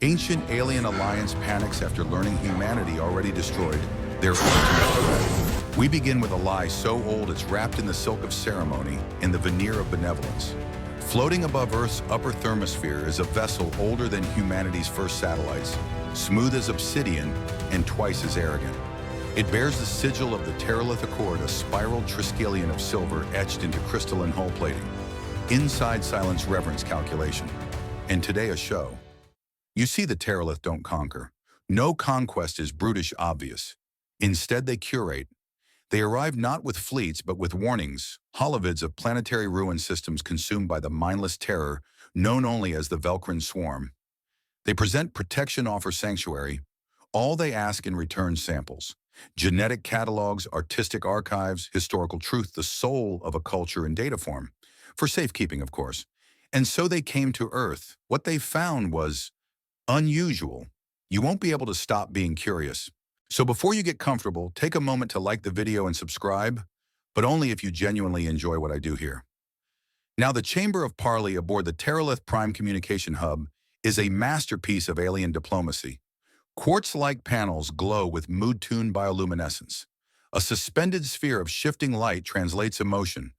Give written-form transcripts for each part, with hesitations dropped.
Ancient alien alliance panics after learning humanity already destroyed their ultimate threat. We begin with a lie so old it's wrapped in the silk of ceremony and the veneer of benevolence. Floating above Earth's upper thermosphere is a vessel older than humanity's first satellites, smooth as obsidian and twice as arrogant. It bears the sigil of the Teralith Accord, a spiral triskelion of silver etched into crystalline hull plating. Inside silence reverence calculation. And today a show. You see, the Teralith don't conquer. No conquest is brutish obvious. Instead, they curate. They arrive not with fleets, but with warnings, holovids of planetary ruin systems consumed by the mindless terror known only as the Velkran Swarm. They present protection, offer sanctuary. All they ask in return: samples, genetic catalogs, artistic archives, historical truth, the soul of a culture in data form. For safekeeping, of course. And so they came to Earth. What they found was unusual. You won't be able to stop being curious. So before you get comfortable, take a moment to like the video and subscribe, but only if you genuinely enjoy what I do here. Now, the Chamber of Parley aboard the Teralith Prime Communication Hub is a masterpiece of alien diplomacy. Quartz-like panels glow with mood-tuned bioluminescence. A suspended sphere of shifting light translates emotion.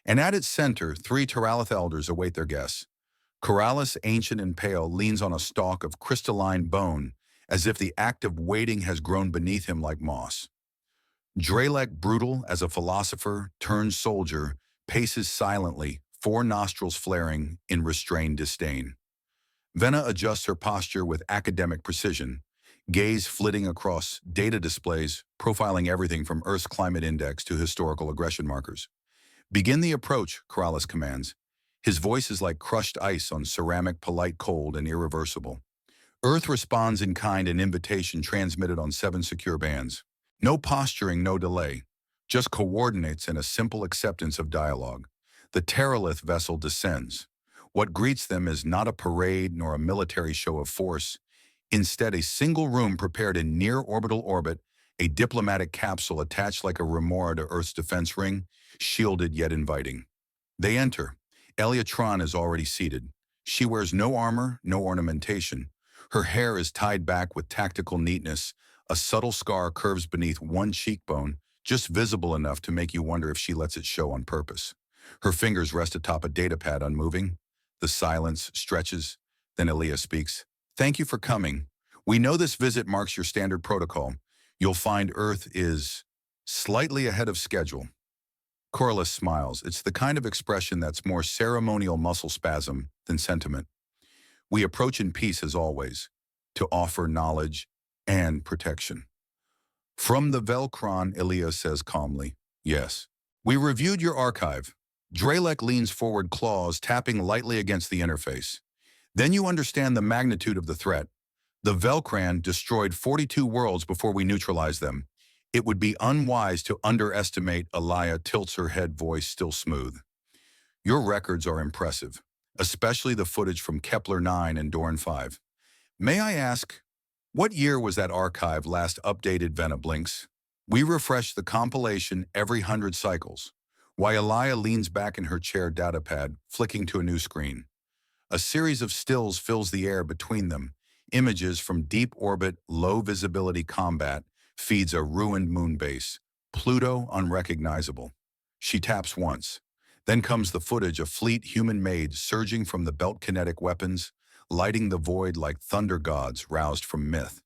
And at its center, three Teralith elders await their guests. Keralis, ancient and pale, leans on a stalk of crystalline bone, as if the act of waiting has grown beneath him like moss. Drelek, brutal as a philosopher turned soldier, paces silently, four nostrils flaring in restrained disdain. Vena adjusts her posture with academic precision, gaze flitting across data displays, profiling everything from Earth's climate index to historical aggression markers. Begin the approach, Keralis commands. His voice is like crushed ice on ceramic, polite, cold, and irreversible. Earth responds in kind, an invitation transmitted on 7 secure bands. No posturing, no delay. Just coordinates and a simple acceptance of dialogue. The Teralith vessel descends. What greets them is not a parade nor a military show of force. Instead, a single room prepared in near-orbital orbit, a diplomatic capsule attached like a remora to Earth's defense ring, shielded yet inviting. They enter. Eliatron is already seated. She wears no armor, no ornamentation. Her hair is tied back with tactical neatness. A subtle scar curves beneath one cheekbone, just visible enough to make you wonder if she lets it show on purpose. Her fingers rest atop a datapad, unmoving. The silence stretches. Then Elia speaks. "Thank you for coming. We know this visit marks your standard protocol. You'll find Earth is slightly ahead of schedule." Keralis smiles. It's the kind of expression that's more ceremonial muscle spasm than sentiment. "We approach in peace as always, to offer knowledge and protection." "From the Velkran," Elia says calmly. "Yes. We reviewed your archive." Drelek leans forward, claws tapping lightly against the interface. "Then you understand the magnitude of the threat. The Velkran destroyed 42 worlds before we neutralized them. It would be unwise to underestimate." Elia tilts her head, voice still smooth. "Your records are impressive, especially the footage from Kepler 9 and Dorn 5. May I ask, what year was that archive last updated?" Vena blinks. "We refresh the compilation every 100 cycles." While Elia leans back in her chair, datapad, flicking to a new screen. A series of stills fills the air between them. Images from deep orbit, low visibility combat feeds a ruined moon base. Pluto unrecognizable. She taps once. Then comes the footage of fleet human-made surging from the belt kinetic weapons, lighting the void like thunder gods roused from myth.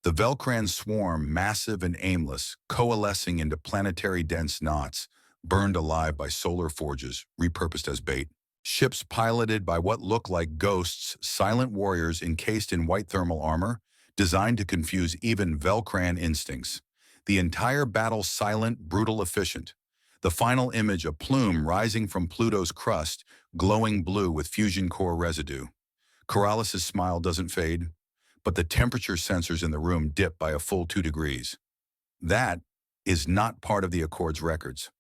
The Velkran Swarm, massive and aimless, coalescing into planetary dense knots, burned alive by solar forges, repurposed as bait. Ships piloted by what look like ghosts, silent warriors encased in white thermal armor, designed to confuse even Velkran instincts. The entire battle silent, brutal, efficient. The final image, a plume rising from Pluto's crust, glowing blue with fusion core residue. Keralis' smile doesn't fade, but the temperature sensors in the room dip by a full 2 degrees. That is not part of the Accord's records.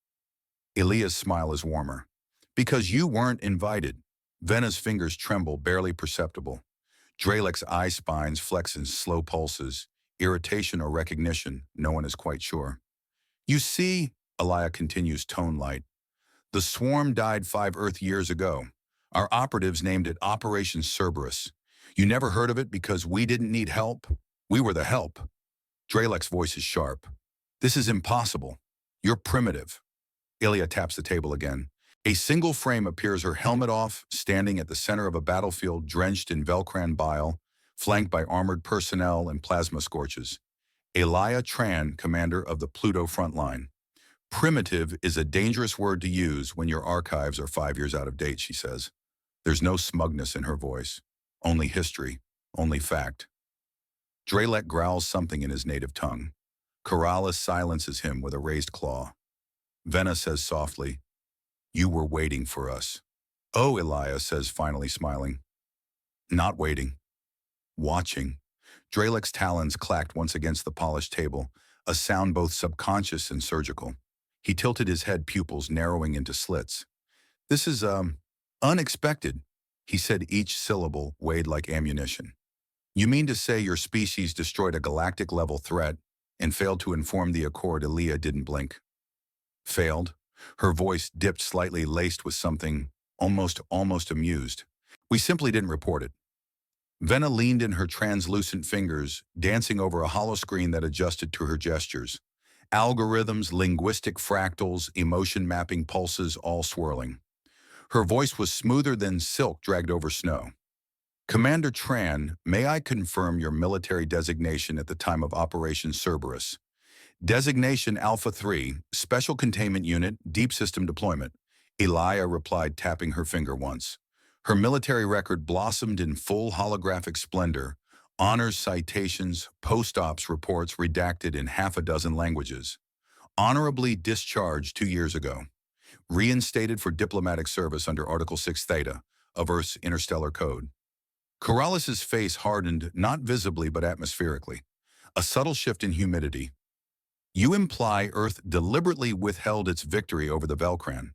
Elia's smile is warmer. "Because you weren't invited." Vena's fingers tremble, barely perceptible. Drelek's eye spines flex in slow pulses, irritation or recognition, no one is quite sure. "You see," Elia continues, tone light, "the swarm died 5 Earth years ago. Our operatives named it Operation Cerberus. You never heard of it because we didn't need help? We were the help. Dralek's voice is sharp. This is impossible. You're primitive. Ilya taps the table again. A single frame appears, her helmet off, standing at the center of a battlefield drenched in Velkran bile, flanked by armored personnel and plasma scorches. Elia Tran, commander of the Pluto frontline. Primitive is a dangerous word to use when your archives are 5 years out of date, she says. There's no smugness in her voice. Only history. Only fact. Dralek growls something in his native tongue. Corrales silences him with a raised claw. Venna says softly, "You were waiting for us." "Oh," Elia says, finally smiling. "Not waiting. Watching." Dralek's talons clacked once against the polished table, a sound both subconscious and surgical. He tilted his head, pupils narrowing into slits. "This is, unexpected," he said, each syllable weighed like ammunition. "You mean to say your species destroyed a galactic-level threat and failed to inform the Accord?" Elia didn't blink. "Failed?" Her voice dipped slightly, laced with something almost amused. "We simply didn't report it." Venna leaned in, her translucent fingers dancing over a hollow screen that adjusted to her gestures. Algorithms, linguistic fractals, emotion mapping pulses, all swirling. Her voice was smoother than silk dragged over snow. "Commander Tran, may I confirm your military designation at the time of Operation Cerberus?" "Designation Alpha 3, Special Containment Unit, Deep System Deployment," Elia replied, tapping her finger once. Her military record blossomed in full holographic splendor, honors citations, post-ops reports redacted in half a dozen languages. Honorably discharged 2 years ago. Reinstated for diplomatic service under Article 6 Theta of Earth's Interstellar Code. Corrales' face hardened, not visibly but atmospherically. A subtle shift in humidity. "You imply Earth deliberately withheld its victory over the Velkran?"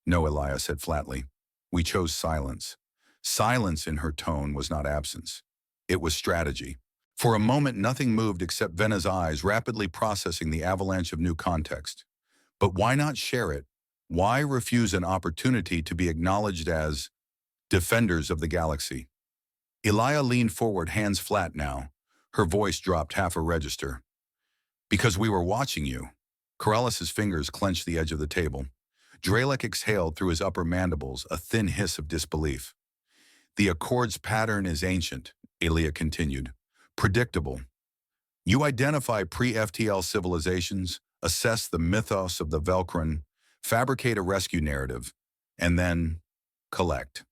"No," Elia said flatly. "We chose silence." Silence in her tone was not absence. It was strategy. For a moment, nothing moved except Venna's eyes, rapidly processing the avalanche of new context. But why not share it? Why refuse an opportunity to be acknowledged as defenders of the galaxy? Elia leaned forward, hands flat now. Her voice dropped half a register. "Because we were watching you." Corrales' fingers clenched the edge of the table. Dralek exhaled through his upper mandibles, a thin hiss of disbelief. "The Accord's pattern is ancient," Elia continued. "Predictable. You identify pre-FTL civilizations, assess the mythos of the Velkran, fabricate a rescue narrative, and then collect."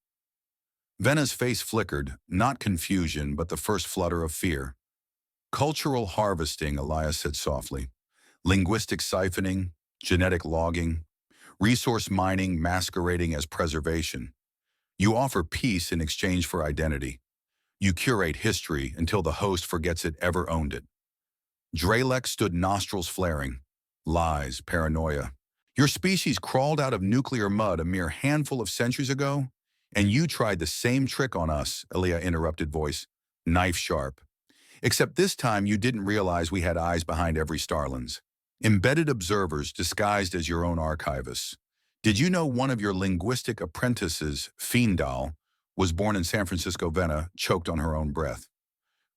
Venna's face flickered, not confusion, but the first flutter of fear. "Cultural harvesting," Elias said softly. "Linguistic siphoning, genetic logging, resource mining masquerading as preservation. You offer peace in exchange for identity. You curate history until the host forgets it ever owned it." Dralek stood, nostrils flaring. "Lies, paranoia. Your species crawled out of nuclear mud a mere handful of centuries ago, and you tried the same trick on us," Elia interrupted, voice knife sharp. "Except this time you didn't realize we had eyes behind every starlens. Embedded observers disguised as your own archivists. Did you know one of your linguistic apprentices, Fiendal, was born in San Francisco?" Venna choked on her own breath.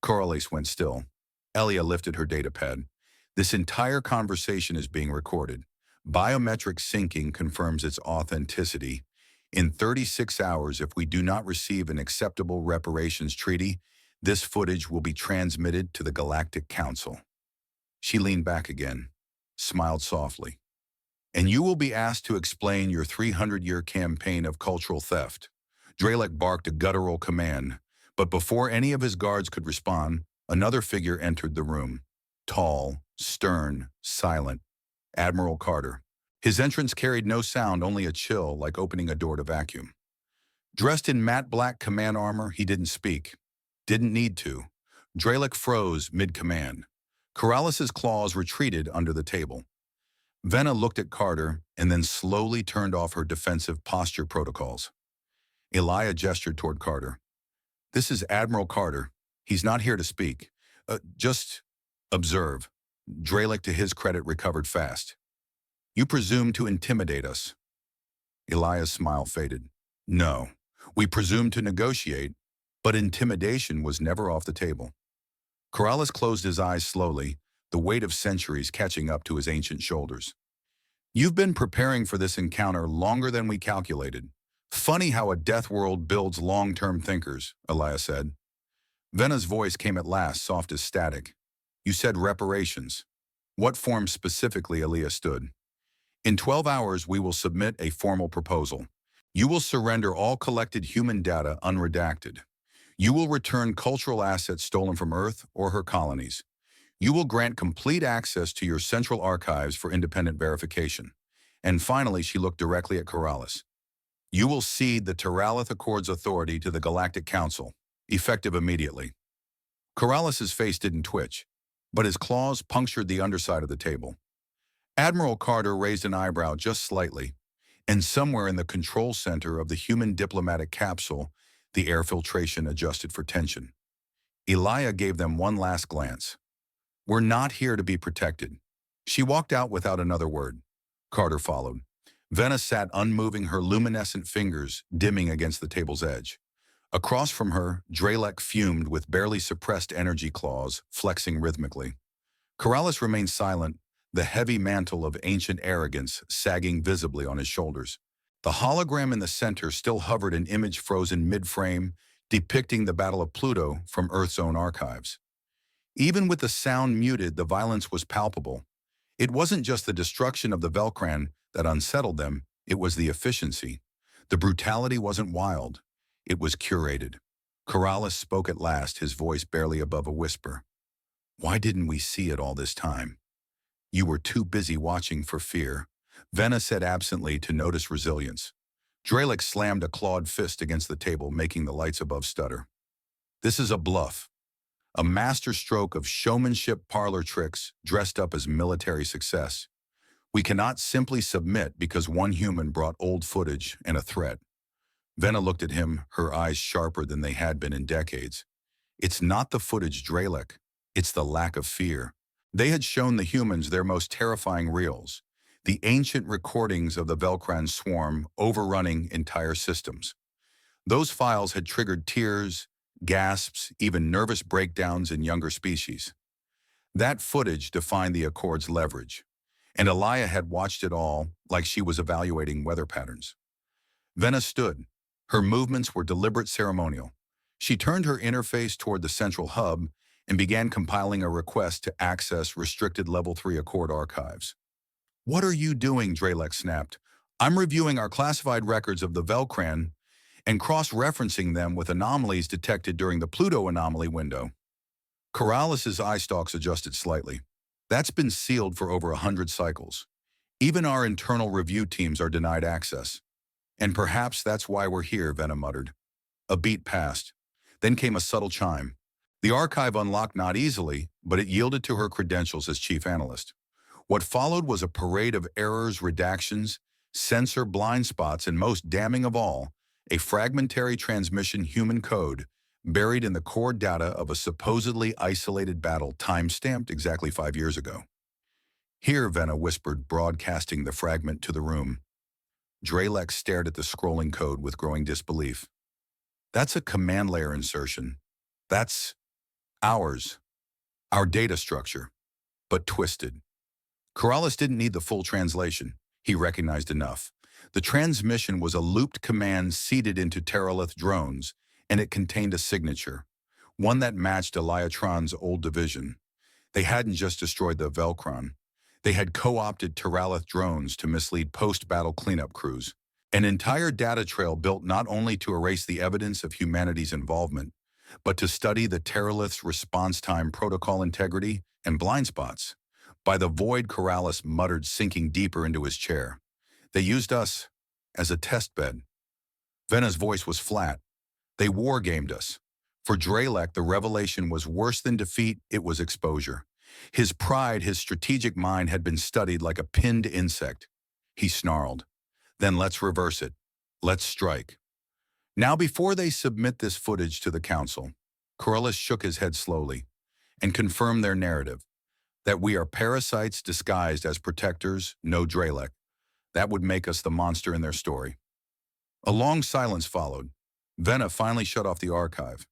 Corrales went still. Elia lifted her datapad. "This entire conversation is being recorded. Biometric syncing confirms its authenticity. In 36 hours, if we do not receive an acceptable reparations treaty, this footage will be transmitted to the Galactic Council." She leaned back again, smiled softly. "And you will be asked to explain your 300-year campaign of cultural theft." Dralek barked a guttural command, but before any of his guards could respond, another figure entered the room. Tall, stern, silent. Admiral Carter. His entrance carried no sound, only a chill, like opening a door to vacuum. Dressed in matte black command armor, he didn't speak. Didn't need to. Dralek froze mid-command. Corrales' claws retreated under the table. Venna looked at Carter and then slowly turned off her defensive posture protocols. Elia gestured toward Carter. "This is Admiral Carter. He's not here to speak. Just observe." Dralek, to his credit, recovered fast. "You presume to intimidate us." Elia's smile faded. "No. We presume to negotiate. But intimidation was never off the table. Corrales closed his eyes slowly, the weight of centuries catching up to his ancient shoulders. You've been preparing for this encounter longer than we calculated. Funny how a death world builds long-term thinkers, Elia said. Vena's voice came at last, soft as static. You said reparations. What form specifically? Elia stood. In 12 hours, we will submit a formal proposal. You will surrender all collected human data unredacted. You will return cultural assets stolen from Earth or her colonies. You will grant complete access to your central archives for independent verification. And finally, she looked directly at Corrales. You will cede the Teralith Accord's authority to the Galactic Council, effective immediately. Corrales' face didn't twitch, but his claws punctured the underside of the table. Admiral Carter raised an eyebrow just slightly, and somewhere in the control center of the human diplomatic capsule, the air filtration adjusted for tension. Elia gave them one last glance. We're not here to be protected. She walked out without another word. Carter followed. Vena sat unmoving, her luminescent fingers dimming against the table's edge. Across from her, Dralek fumed with barely suppressed energy claws, flexing rhythmically. Corrales remained silent, the heavy mantle of ancient arrogance sagging visibly on his shoulders. The hologram in the center still hovered, an image frozen mid-frame, depicting the Battle of Pluto from Earth's own archives. Even with the sound muted, the violence was palpable. It wasn't just the destruction of the Velkran that unsettled them, it was the efficiency. The brutality wasn't wild, it was curated. Corrales spoke at last, his voice barely above a whisper. Why didn't we see it all this time? You were too busy watching for fear. Vena said absently to notice resilience. Dralek slammed a clawed fist against the table, making the lights above stutter. This is a bluff. A masterstroke of showmanship parlor tricks dressed up as military success. We cannot simply submit because one human brought old footage and a threat. Vena looked at him, her eyes sharper than they had been in decades. It's not the footage, Dralek. It's the lack of fear. They had shown the humans their most terrifying reels, the ancient recordings of the Velkran Swarm overrunning entire systems. Those files had triggered tears, gasps, even nervous breakdowns in younger species. That footage defined the Accord's leverage, and Elia had watched it all like she was evaluating weather patterns. Vena stood. Her movements were deliberate, ceremonial. She turned her interface toward the central hub and began compiling a request to access restricted Level 3 Accord archives. What are you doing? Dralek snapped. I'm reviewing our classified records of the Velkran and cross-referencing them with anomalies detected during the Pluto anomaly window. Corrales' eye stalks adjusted slightly. That's been sealed for over 100 cycles. Even our internal review teams are denied access. And perhaps that's why we're here, Vena muttered. A beat passed. Then came a subtle chime. The archive unlocked not easily, but it yielded to her credentials as chief analyst. What followed was a parade of errors, redactions, censor blind spots, and most damning of all, a fragmentary transmission human code buried in the core data of a supposedly isolated battle time-stamped exactly 5 years ago. Here, Vena whispered, broadcasting the fragment to the room. Dralek stared at the scrolling code with growing disbelief. That's a command layer insertion. That's ours, our data structure, but twisted. Corrales didn't need the full translation. He recognized enough. The transmission was a looped command seeded into Teralith drones, and it contained a signature, one that matched Eliatron's old division. They hadn't just destroyed the Velkran. They had co-opted Teralith drones to mislead post-battle cleanup crews. An entire data trail built not only to erase the evidence of humanity's involvement, but to study the Teralith's response time, protocol integrity, and blind spots. By the void, Corrales muttered, sinking deeper into his chair. They used us as a test bed. Vena's voice was flat. They war-gamed us. For Dralek, the revelation was worse than defeat, it was exposure. His pride, his strategic mind had been studied like a pinned insect. He snarled. Then let's reverse it. Let's strike. Now, before they submit this footage to the council, Corrales shook his head slowly and confirmed their narrative, that we are parasites disguised as protectors, no Dralek. That would make us the monster in their story. A long silence followed. Vena finally shut off the archive.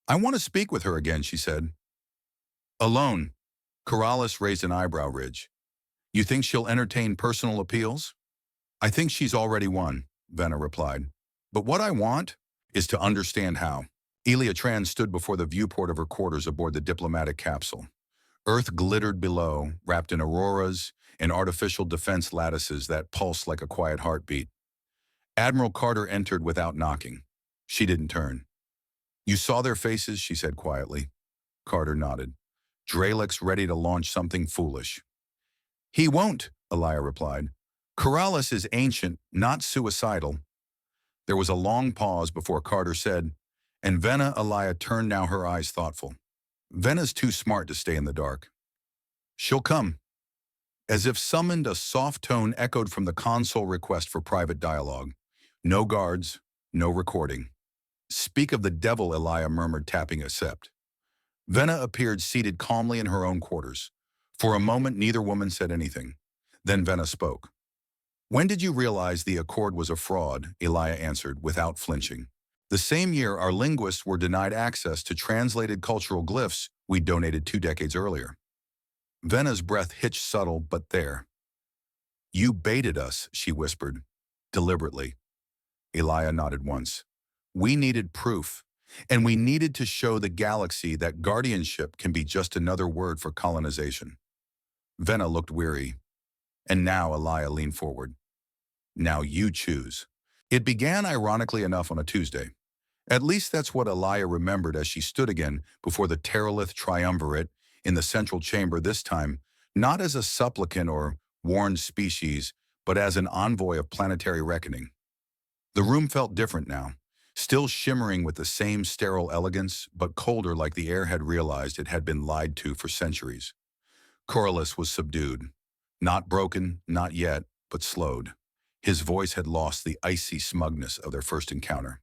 I want to speak with her again, she said. Alone. Corrales raised an eyebrow ridge. You think she'll entertain personal appeals? I think she's already won, Venna replied. But what I want is to understand how. Elia Tran stood before the viewport of her quarters aboard the diplomatic capsule. Earth glittered below, wrapped in auroras and artificial defense lattices that pulsed like a quiet heartbeat. Admiral Carter entered without knocking. She didn't turn. You saw their faces, she said quietly. Carter nodded. Draelik's ready to launch something foolish. He won't, Elia replied. Corrales is ancient, not suicidal. There was a long pause before Carter said, and Venna Elia turned now, her eyes thoughtful. Venna's too smart to stay in the dark. She'll come. As if summoned, a soft tone echoed from the console request for private dialogue. No guards, no recording. Speak of the devil, Elia murmured, tapping accept. Venna appeared seated calmly in her own quarters. For a moment, neither woman said anything. Then Venna spoke. When did you realize the Accord was a fraud? Elia answered, without flinching. The same year our linguists were denied access to translated cultural glyphs we donated 2 decades earlier. Venna's breath hitched subtle, but there. You baited us, she whispered, deliberately. Elia nodded once. We needed proof, and we needed to show the galaxy that guardianship can be just another word for colonization. Venna looked weary, and now Elia leaned forward. Now you choose. It began ironically enough on a Tuesday. At least that's what Elia remembered as she stood again before the Teralith triumvirate in the central chamber, this time not as a supplicant or warned species, but as an envoy of planetary reckoning. The room felt different now, still shimmering with the same sterile elegance, but colder, like the air had realized it had been lied to for centuries. Corrales was subdued. Not broken, not yet, but slowed. His voice had lost the icy smugness of their first encounter.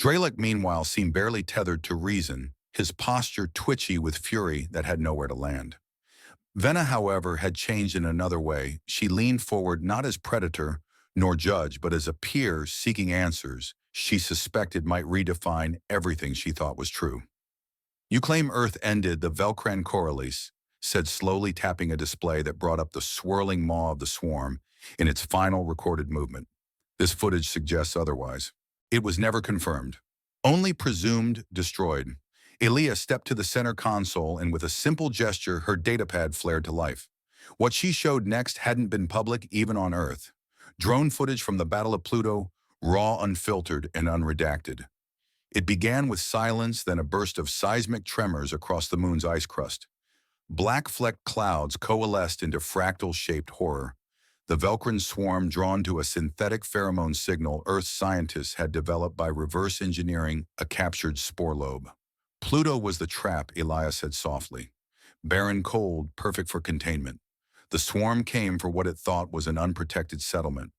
Draelik, meanwhile, seemed barely tethered to reason, his posture twitchy with fury that had nowhere to land. Venna, however, had changed in another way. She leaned forward not as predator nor judge, but as a peer seeking answers she suspected might redefine everything she thought was true. You claim Earth ended the Velkran Corrales, said, slowly tapping a display that brought up the swirling maw of the swarm in its final recorded movement. This footage suggests otherwise. It was never confirmed, only presumed destroyed. Elia stepped to the center console, and with a simple gesture, her datapad flared to life. What she showed next hadn't been public even on Earth. Drone footage from the Battle of Pluto, raw, unfiltered, and unredacted. It began with silence, then a burst of seismic tremors across the moon's ice crust. Black-flecked clouds coalesced into fractal-shaped horror. The Velkran Swarm, drawn to a synthetic pheromone signal Earth scientists had developed by reverse engineering a captured spore lobe. Pluto was the trap, Elia said softly. Barren cold, perfect for containment. The swarm came for what it thought was an unprotected settlement.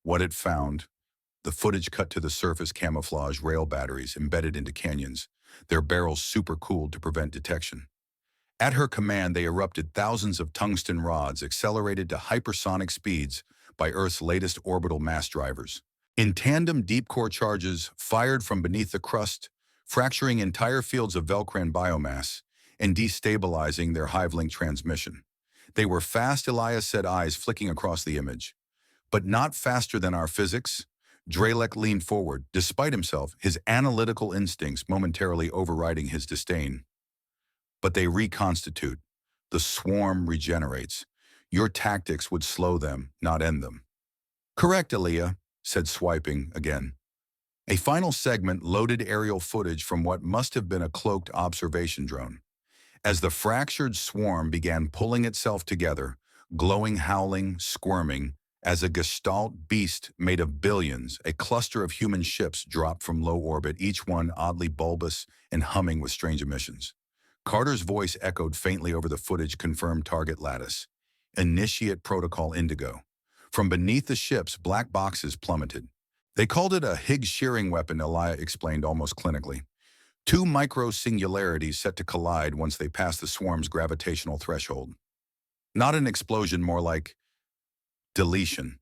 What it found, the footage cut to the surface camouflage rail batteries embedded into canyons, their barrels supercooled to prevent detection. At her command, they erupted thousands of tungsten rods accelerated to hypersonic speeds by Earth's latest orbital mass drivers. In tandem, deep core charges fired from beneath the crust, fracturing entire fields of Velkran biomass and destabilizing their hive-link transmission. They were fast, Elia said, eyes flicking across the image. But not faster than our physics. Draelik leaned forward, despite himself, his analytical instincts momentarily overriding his disdain. But they reconstitute. The swarm regenerates. Your tactics would slow them, not end them. Correct, Elia, said, swiping again. A final segment loaded aerial footage from what must have been a cloaked observation drone. As the fractured swarm began pulling itself together, glowing, howling, squirming, as a gestalt beast made of billions, a cluster of human ships dropped from low orbit, each one oddly bulbous and humming with strange emissions. Carter's voice echoed faintly over the footage, confirmed target lattice. Initiate Protocol Indigo. From beneath the ships, black boxes plummeted. They called it a Higgs shearing weapon, Elia explained almost clinically. 2 micro-singularities set to collide once they passed the swarm's gravitational threshold. Not an explosion, more like deletion.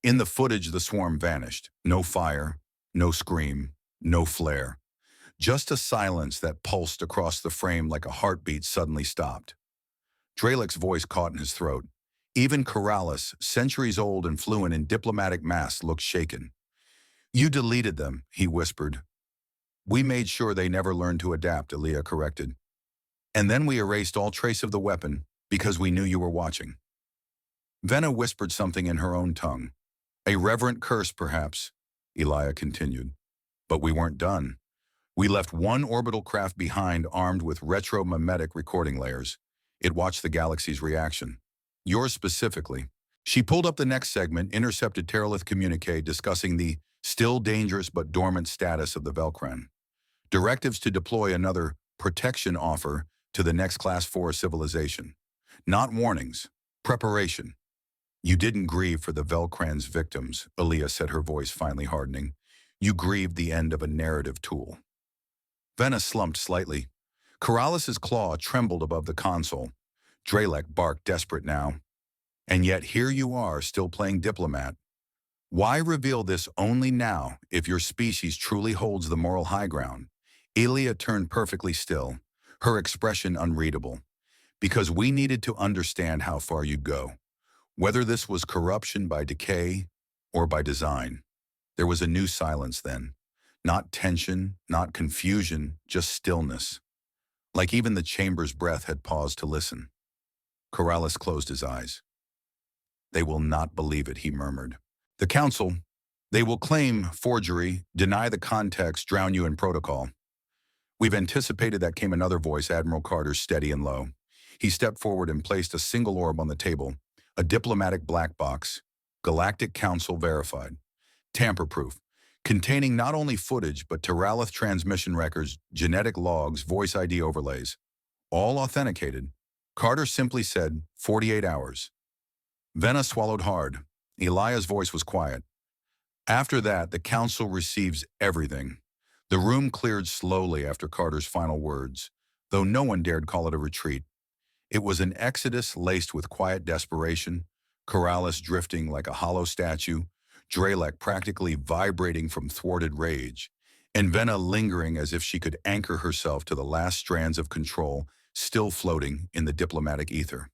In the footage, the swarm vanished. No fire, no scream, no flare. Just a silence that pulsed across the frame like a heartbeat suddenly stopped. Dralec's voice caught in his throat. Even Corrales, centuries old and fluent in diplomatic mass, looked shaken. "You deleted them," he whispered. "We made sure they never learned to adapt," Elia corrected. "And then we erased all trace of the weapon because we knew you were watching." Venna whispered something in her own tongue. "A reverent curse, perhaps," Elia continued. "But we weren't done. We left one orbital craft behind armed with retro-mimetic recording layers. It watched the galaxy's reaction. Yours specifically." She pulled up the next segment, intercepted Teralith communique discussing the still dangerous but dormant status of the Velkran. Directives to deploy another protection offer to the next Class 4 civilization. Not warnings, preparation. "You didn't grieve for the Velkran's victims," Elia said, her voice finally hardening. "You grieved the end of a narrative tool." Venna slumped slightly. Corrales' claw trembled above the console. Dralek barked, desperate now. "And yet here you are, still playing diplomat. Why reveal this only now if your species truly holds the moral high ground?" Elia turned perfectly still, her expression unreadable. "Because we needed to understand how far you'd go. Whether this was corruption by decay or by design." There was a new silence then. Not tension, not confusion, just stillness. Like even the chamber's breath had paused to listen. Corrales closed his eyes. "They will not believe it," he murmured. "The Council, they will claim forgery, deny the context, drown you in protocol." "We've anticipated that," came another voice, Admiral Carter's, steady and low. He stepped forward and placed a single orb on the table, a diplomatic black box, Galactic Council verified, tamper-proof, containing not only footage but Teralith transmission records, genetic logs, voice ID overlays, all authenticated. Carter simply said, 48 hours. Venna swallowed hard. Elia's voice was quiet. "After that, the Council receives everything." The room cleared slowly after Carter's final words, though no one dared call it a retreat. It was an exodus laced with quiet desperation, Corrales drifting like a hollow statue, Dralek practically vibrating from thwarted rage, and Venna lingering as if she could anchor herself to the last strands of control still floating in the diplomatic ether.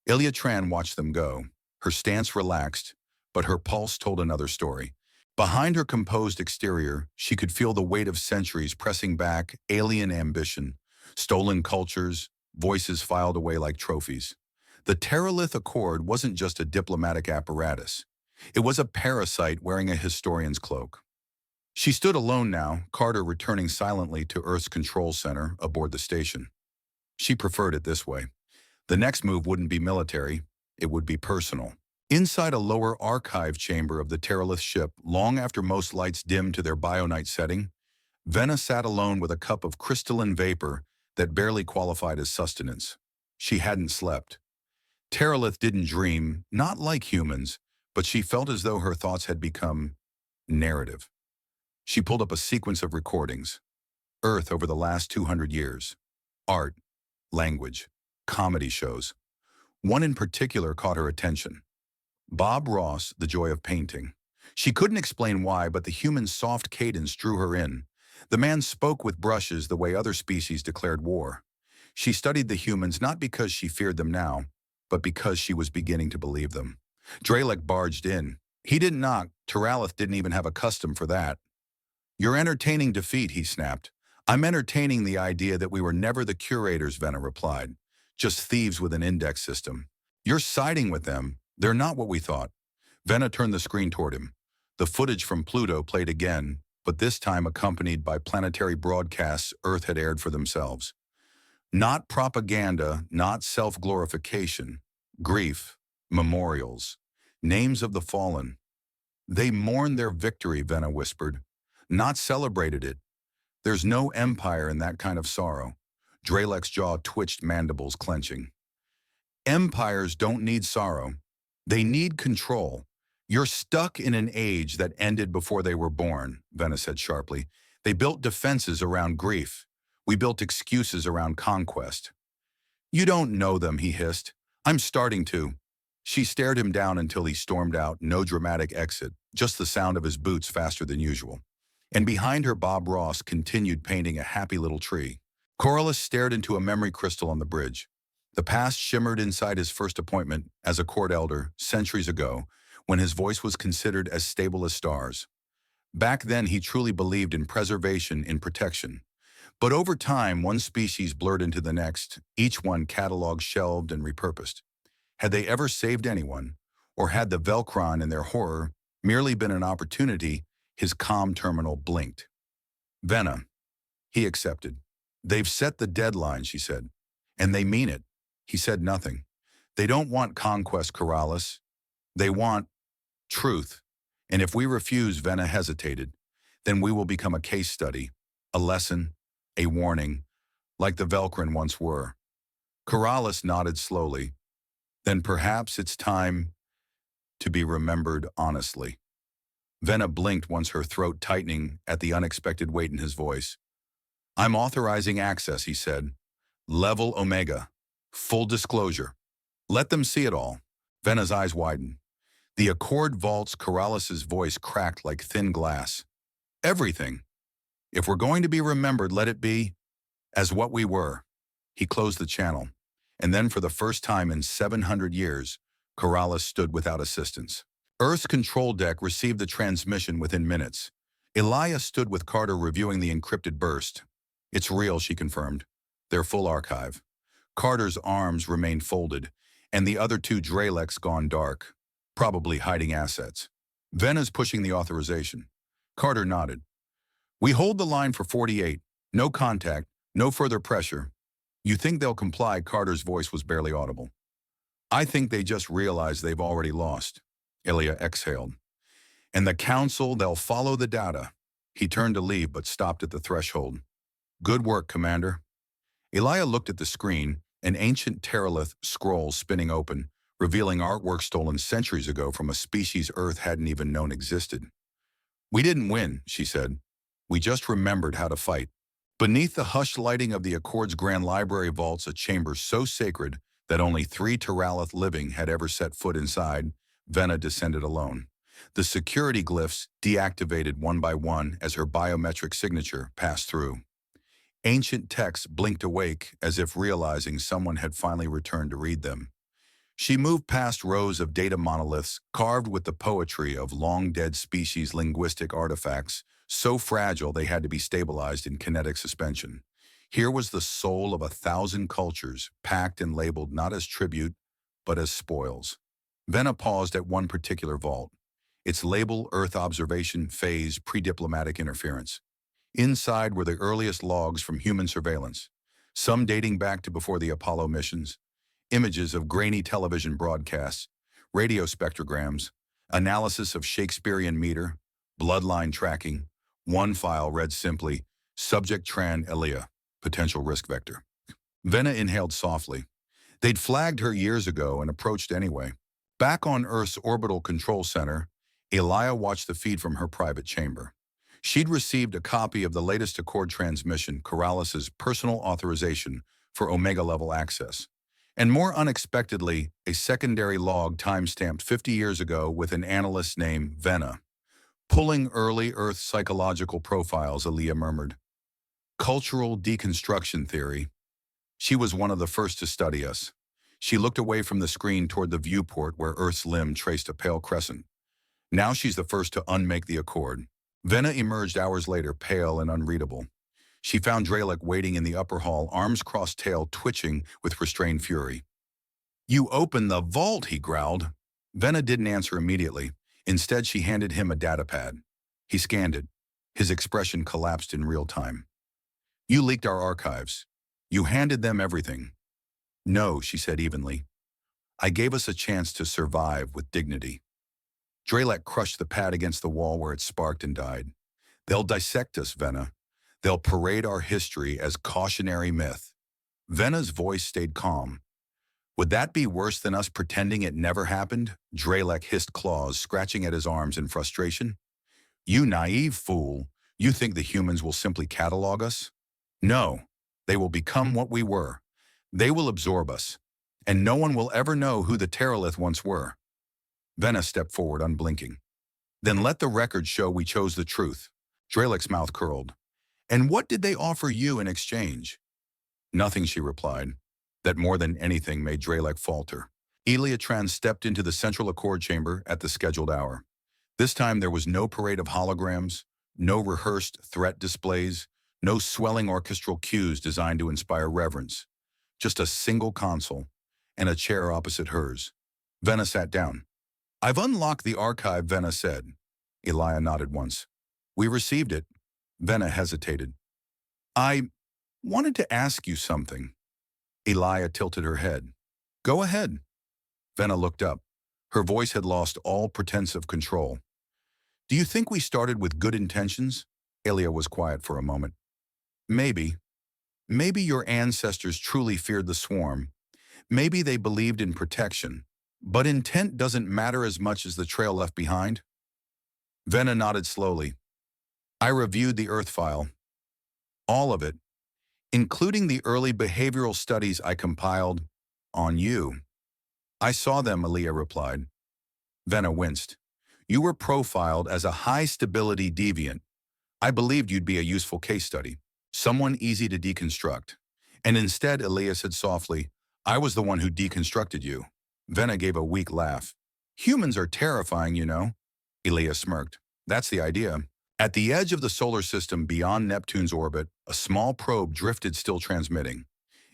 Ilya Tran watched them go, her stance relaxed, but her pulse told another story. Behind her composed exterior, she could feel the weight of centuries pressing back, alien ambition, stolen cultures, voices filed away like trophies. The Teralith Accord wasn't just a diplomatic apparatus. It was a parasite wearing a historian's cloak. She stood alone now, Carter returning silently to Earth's control center aboard the station. She preferred it this way. The next move wouldn't be military, it would be personal. Inside a lower archive chamber of the Teralith ship, long after most lights dimmed to their bionite setting, Venna sat alone with a cup of crystalline vapor that barely qualified as sustenance. She hadn't slept. Teralith didn't dream, not like humans, but she felt as though her thoughts had become narrative. She pulled up a sequence of recordings. Earth over the last 200 years. Art, language, comedy shows. One in particular caught her attention. Bob Ross, The Joy of Painting. She couldn't explain why, but the human's soft cadence drew her in. The man spoke with brushes the way other species declared war. She studied the humans not because she feared them now, but because she was beginning to believe them. Dralek barged in. He didn't knock. Teralith didn't even have a custom for that. "You're entertaining defeat," he snapped. "I'm entertaining the idea that we were never the curators," Venna replied. "Just thieves with an index system. You're siding with them. They're not what we thought." Venna turned the screen toward him. The footage from Pluto played again, but this time accompanied by planetary broadcasts Earth had aired for themselves. Not propaganda, not self-glorification. Grief, memorials, names of the fallen. "They mourned their victory," Venna whispered. "Not celebrated it. There's no empire in that kind of sorrow." Dralek's jaw twitched, mandibles clenching. "Empires don't need sorrow. They need control. You're stuck in an age that ended before they were born," Venna said sharply. "They built defenses around grief. We built excuses around conquest." "You don't know them," he hissed. "I'm starting to." She stared him down until he stormed out, no dramatic exit, just the sound of his boots faster than usual. And behind her, Bob Ross continued painting a happy little tree. Corliss stared into a memory crystal on the bridge. The past shimmered inside his first appointment as a court elder centuries ago, when his voice was considered as stable as stars. Back then, he truly believed in preservation, in protection. But over time, one species blurred into the next, each one cataloged, shelved, and repurposed. Had they ever saved anyone, or had the Velkran in their horror merely been an opportunity? His calm terminal blinked. Vena, he accepted. They've set the deadline, she said. And they mean it. He said nothing. They don't want conquest, Corrales. They want truth. And if we refuse, Vena hesitated, then we will become a case study, a lesson, a warning, like the Velkran once were. Corrales nodded slowly. Then perhaps it's time to be remembered honestly. Vena blinked, once her throat tightening at the unexpected weight in his voice. I'm authorizing access, he said. Level Omega. Full disclosure. Let them see it all. Vena's eyes widened. The Accord vaults. Corrales' voice cracked like thin glass. Everything. If we're going to be remembered, let it be as what we were. He closed the channel, and then for the first time in 700 years, Corrales stood without assistance. Earth's control deck received the transmission within minutes. Elia stood with Carter reviewing the encrypted burst. It's real, she confirmed. Their full archive. Carter's arms remained folded, and the other two Draleks gone dark, probably hiding assets. Vena's pushing the authorization. Carter nodded. We hold the line for 48. No contact, no further pressure. You think they'll comply? Carter's voice was barely audible. I think they just realize they've already lost. Ilya exhaled. And the council, they'll follow the data. He turned to leave, but stopped at the threshold. Good work, Commander. Elia looked at the screen, an ancient Teralith scroll spinning open, revealing artwork stolen centuries ago from a species Earth hadn't even known existed. We didn't win, she said. We just remembered how to fight. Beneath the hushed lighting of the Accord's Grand Library vaults, a chamber so sacred that only 3 Teralith living had ever set foot inside, Vena descended alone. The security glyphs deactivated one by one as her biometric signature passed through. Ancient texts blinked awake as if realizing someone had finally returned to read them. She moved past rows of data monoliths carved with the poetry of long-dead species linguistic artifacts, so fragile they had to be stabilized in kinetic suspension. Here was the soul of 1,000 cultures, packed and labeled not as tribute, but as spoils. Vena paused at one particular vault. Its label, Earth Observation Phase Pre-Diplomatic Interference. Inside were the earliest logs from human surveillance, some dating back to before the Apollo missions, images of grainy television broadcasts, radio spectrograms, analysis of Shakespearean meter, bloodline tracking. One file read simply, Subject Tran Elia, potential risk vector. Vena inhaled softly. They'd flagged her years ago and approached anyway. Back on Earth's orbital control center, Elia watched the feed from her private chamber. She'd received a copy of the latest Accord transmission, Corrales' personal authorization for Omega-level access. And more unexpectedly, a secondary log time-stamped 50 years ago with an analyst named Vena. Pulling early Earth psychological profiles, Elia murmured. Cultural deconstruction theory. She was one of the first to study us. She looked away from the screen toward the viewport where Earth's limb traced a pale crescent. Now she's the first to unmake the Accord. Vena emerged hours later, pale and unreadable. She found Dralek waiting in the upper hall, arms crossed, tail twitching with restrained fury. You opened the vault, he growled. Vena didn't answer immediately. Instead, she handed him a datapad. He scanned it. His expression collapsed in real time. You leaked our archives. You handed them everything. No, she said evenly. I gave us a chance to survive with dignity. Dralek crushed the pad against the wall where it sparked and died. They'll dissect us, Vena. They'll parade our history as cautionary myth. Vena's voice stayed calm. Would that be worse than us pretending it never happened? Dralek hissed, claws scratching at his arms in frustration. You naive fool. You think the humans will simply catalog us? No. They will become what we were. They will absorb us. And no one will ever know who the Teralith once were. Vena stepped forward, unblinking. Then let the record show we chose the truth. Dralick's mouth curled. And what did they offer you in exchange? Nothing, she replied. That more than anything made Dralick falter. Eliatran stepped into the central Accord chamber at the scheduled hour. This time there was no parade of holograms, no rehearsed threat displays, no swelling orchestral cues designed to inspire reverence. Just a single console and a chair opposite hers. Venna sat down. I've unlocked the archive, Venna said. Elia nodded once. We received it. Venna hesitated. I wanted to ask you something. Elia tilted her head. Go ahead. Venna looked up. Her voice had lost all pretense of control. Do you think we started with good intentions? Elia was quiet for a moment. Maybe. Maybe your ancestors truly feared the swarm. Maybe they believed in protection. But intent doesn't matter as much as the trail left behind. Venna nodded slowly. I reviewed the Earth file. All of it, including the early behavioral studies I compiled on you. I saw them, Elia replied. Venna winced. You were profiled as a high-stability deviant. I believed you'd be a useful case study, someone easy to deconstruct. And instead, Elia said softly, I was the one who deconstructed you. Venna gave a weak laugh. Humans are terrifying, you know. Elia smirked. That's the idea. At the edge of the solar system beyond Neptune's orbit, a small probe drifted, still transmitting.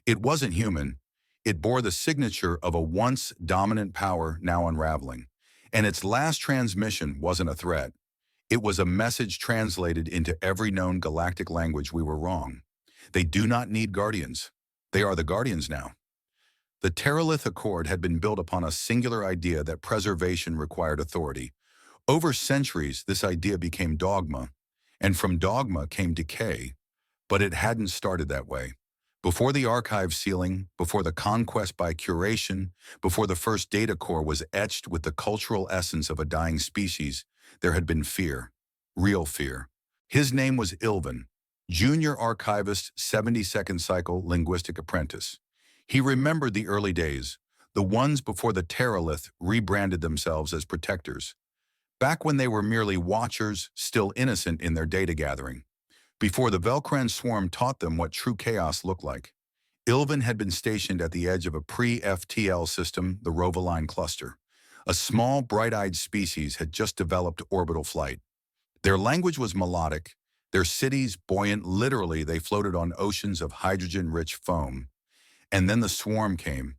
It wasn't human. It bore the signature of a once dominant power now unraveling. And its last transmission wasn't a threat. It was a message translated into every known galactic language. We were wrong. They do not need guardians. They are the guardians now. The Teralith Accord had been built upon a singular idea that preservation required authority. Over centuries, this idea became dogma, and from dogma came decay. But it hadn't started that way. Before the archive sealing, before the conquest by curation, before the first data core was etched with the cultural essence of a dying species, there had been fear, real fear. His name was Ilvin, junior archivist, 72nd cycle linguistic apprentice. He remembered the early days, the ones before the Teralith rebranded themselves as protectors. Back when they were merely watchers, still innocent in their data gathering. Before the Velkran Swarm taught them what true chaos looked like. Ilvin had been stationed at the edge of a pre-FTL system, the Rovaline cluster. A small, bright-eyed species had just developed orbital flight. Their language was melodic, their cities buoyant. Literally, they floated on oceans of hydrogen-rich foam. And then the swarm came.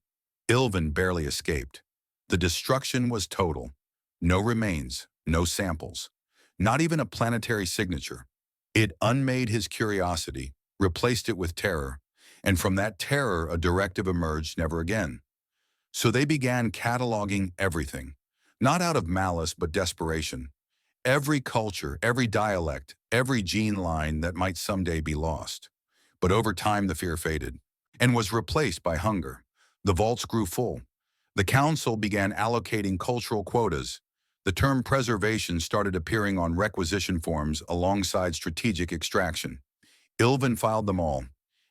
Ilvin barely escaped. The destruction was total. No remains, no samples, not even a planetary signature. It unmade his curiosity, replaced it with terror, and from that terror a directive emerged: never again. So they began cataloging everything, not out of malice but desperation. Every culture, every dialect, every gene line that might someday be lost. But over time the fear faded and was replaced by hunger. The vaults grew full. The council began allocating cultural quotas. The term preservation started appearing on requisition forms alongside strategic extraction. Ilvin filed them all,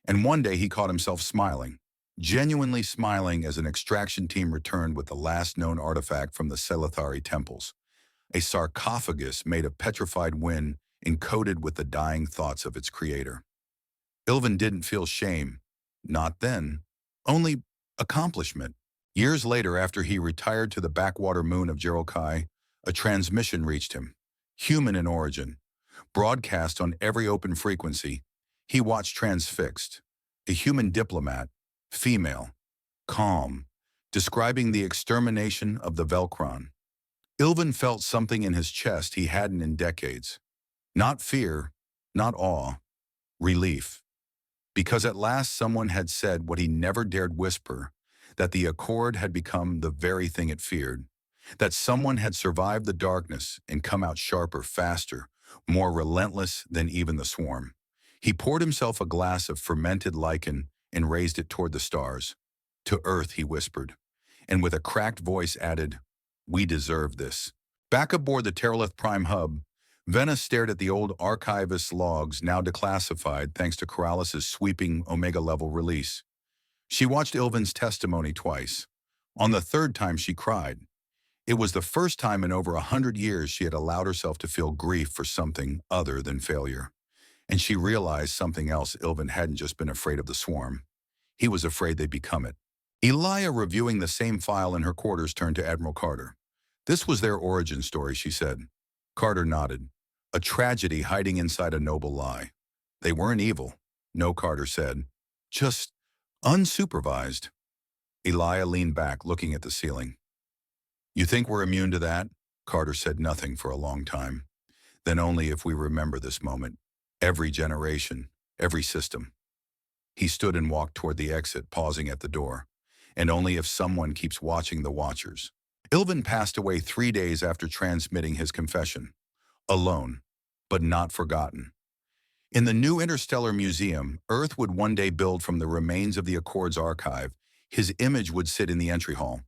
and one day he caught himself smiling, genuinely smiling as an extraction team returned with the last known artifact from the Selithari temples, a sarcophagus made of petrified wind encoded with the dying thoughts of its creator. Ilvin didn't feel shame, not then, only accomplishment. Years later, after he retired to the backwater moon of Jerokai, a transmission reached him, human in origin, broadcast on every open frequency. He watched transfixed, a human diplomat, female, calm, describing the extermination of the Velkran. Ilvin felt something in his chest he hadn't in decades. Not fear, not awe, relief. Because at last someone had said what he never dared whisper, that the Accord had become the very thing it feared. That someone had survived the darkness and come out sharper, faster, more relentless than even the swarm. He poured himself a glass of fermented lichen and raised it toward the stars. To Earth, he whispered, and with a cracked voice added, we deserve this. Back aboard the Teralith Prime Hub, Venna stared at the old archivist's logs, now declassified thanks to Corralis's sweeping Omega-level release. She watched Ilvin's testimony twice. On the third time, she cried. It was the first time in over 100 years she had allowed herself to feel grief for something other than failure. And she realized something else. Ilvin hadn't just been afraid of the swarm. He was afraid they'd become it. Elia, reviewing the same file in her quarters, turned to Admiral Carter. This was their origin story, she said. Carter nodded. A tragedy hiding inside a noble lie. They weren't evil. No, Carter said. Just unsupervised. Elia leaned back, looking at the ceiling. You think we're immune to that? Carter said nothing for a long time. Then only if we remember this moment. Every generation, every system. He stood and walked toward the exit, pausing at the door. And only if someone keeps watching the watchers. Ilvin passed away 3 days after transmitting his confession. Alone, but not forgotten. In the new Interstellar Museum, Earth would one day build from the remains of the Accord's archive. His image would sit in the entry hall.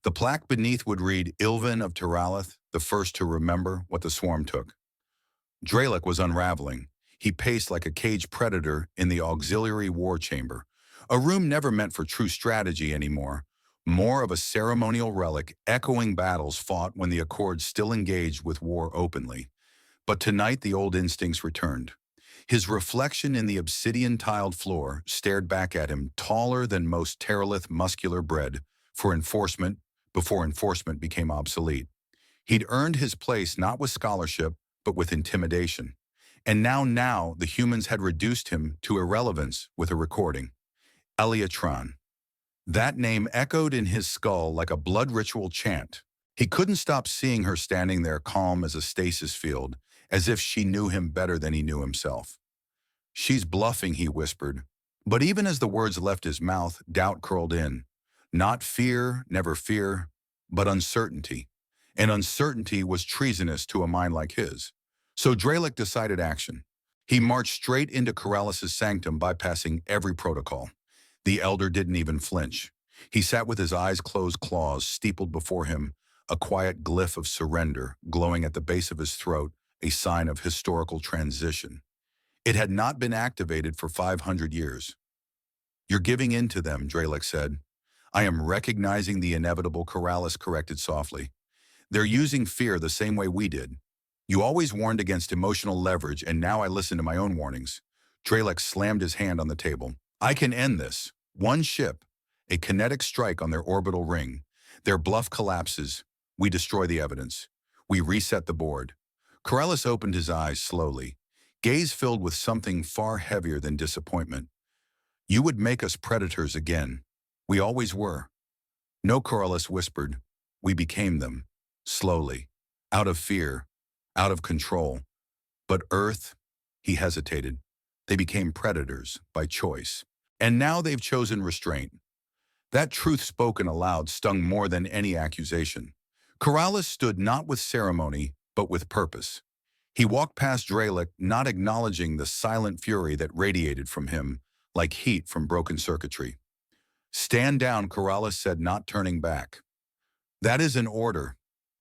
The plaque beneath would read, Ilvin of Teralith, the first to remember what the swarm took. Dralek was unraveling. He paced like a caged predator in the auxiliary war chamber, a room never meant for true strategy anymore, more of a ceremonial relic echoing battles fought when the Accord still engaged with war openly. But tonight the old instincts returned. His reflection in the obsidian-tiled floor stared back at him, taller than most Teralith muscular bred, for enforcement before enforcement became obsolete. He'd earned his place not with scholarship, but with intimidation. And now the humans had reduced him to irrelevance with a recording. Eliatron. That name echoed in his skull like a blood ritual chant. He couldn't stop seeing her standing there calm as a stasis field, as if she knew him better than he knew himself. She's bluffing, he whispered. But even as the words left his mouth, doubt curled in. Not fear, never fear, but uncertainty. And uncertainty was treasonous to a mind like his. So Dralek decided action. He marched straight into Corrales' sanctum, bypassing every protocol. The elder didn't even flinch. He sat with his eyes closed, claws steepled before him, a quiet glyph of surrender glowing at the base of his throat, a sign of historical transition. It had not been activated for 500 years. You're giving in to them, Dralek said. I am recognizing the inevitable, Corrales corrected softly. They're using fear the same way we did. You always warned against emotional leverage, and now I listen to my own warnings. Dralek slammed his hand on the table. I can end this. One ship, a kinetic strike on their orbital ring. Their bluff collapses. We destroy the evidence. We reset the board. Corrales opened his eyes slowly, gaze filled with something far heavier than disappointment. You would make us predators again. We always were. No, Corrales whispered. We became them. Slowly. Out of fear. Out of control. But Earth, he hesitated. They became predators by choice. And now they've chosen restraint. That truth spoken aloud stung more than any accusation. Corrales stood not with ceremony, but with purpose. He walked past Dralek, not acknowledging the silent fury that radiated from him, like heat from broken circuitry. Stand down, Corrales said, not turning back. That is an order.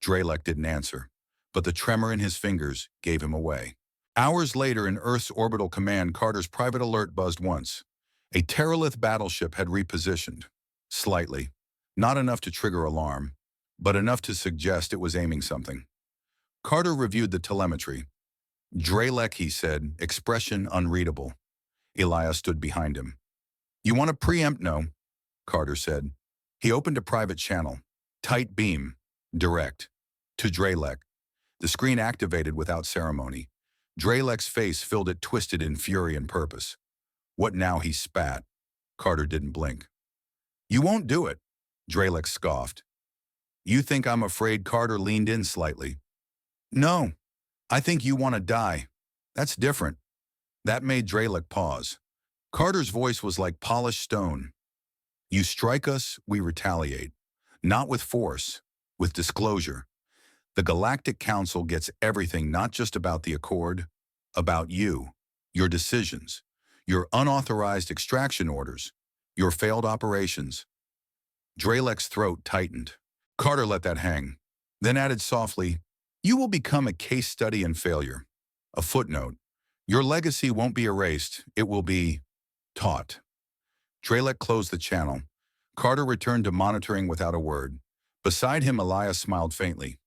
Dralek didn't answer, but the tremor in his fingers gave him away. Hours later, in Earth's orbital command, Carter's private alert buzzed once. A Teralith battleship had repositioned. Slightly. Not enough to trigger alarm, but enough to suggest it was aiming something. Carter reviewed the telemetry. Dralek, he said, expression unreadable. Elia stood behind him. You want to preempt? No, Carter said. He opened a private channel. Tight beam. Direct. To Dralek. The screen activated without ceremony. Dralek's face filled it, twisted in fury and purpose. What now? He spat. Carter didn't blink. You won't do it, Dralek scoffed. You think I'm afraid? Carter leaned in slightly. No, I think you want to die. That's different. That made Dralek pause. Carter's voice was like polished stone. You strike us, we retaliate. Not with force, with disclosure. The Galactic Council gets everything, not just about the Accord, about you, your decisions, your unauthorized extraction orders, your failed operations. Dralek's throat tightened. Carter let that hang, then added softly, you will become a case study in failure. A footnote. Your legacy won't be erased, it will be taught. Dralek closed the channel. Carter returned to monitoring without a word. Beside him, Elias smiled faintly.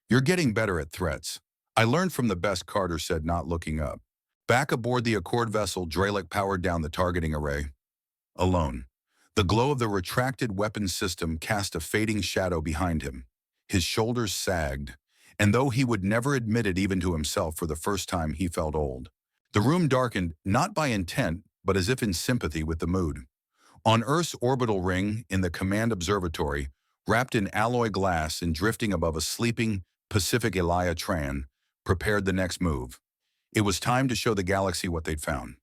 You're getting better at threats. I learned from the best, Carter said, not looking up. Back aboard the Accord vessel, Dralic powered down the targeting array. Alone. The glow of the retracted weapons system cast a fading shadow behind him. His shoulders sagged, and though he would never admit it even to himself, for the first time he felt old. The room darkened, not by intent, but as if in sympathy with the mood. On Earth's orbital ring, in the command observatory, wrapped in alloy glass and drifting above a sleeping Pacific, Elia Tran prepared the next move. It was time to show the galaxy what they'd found.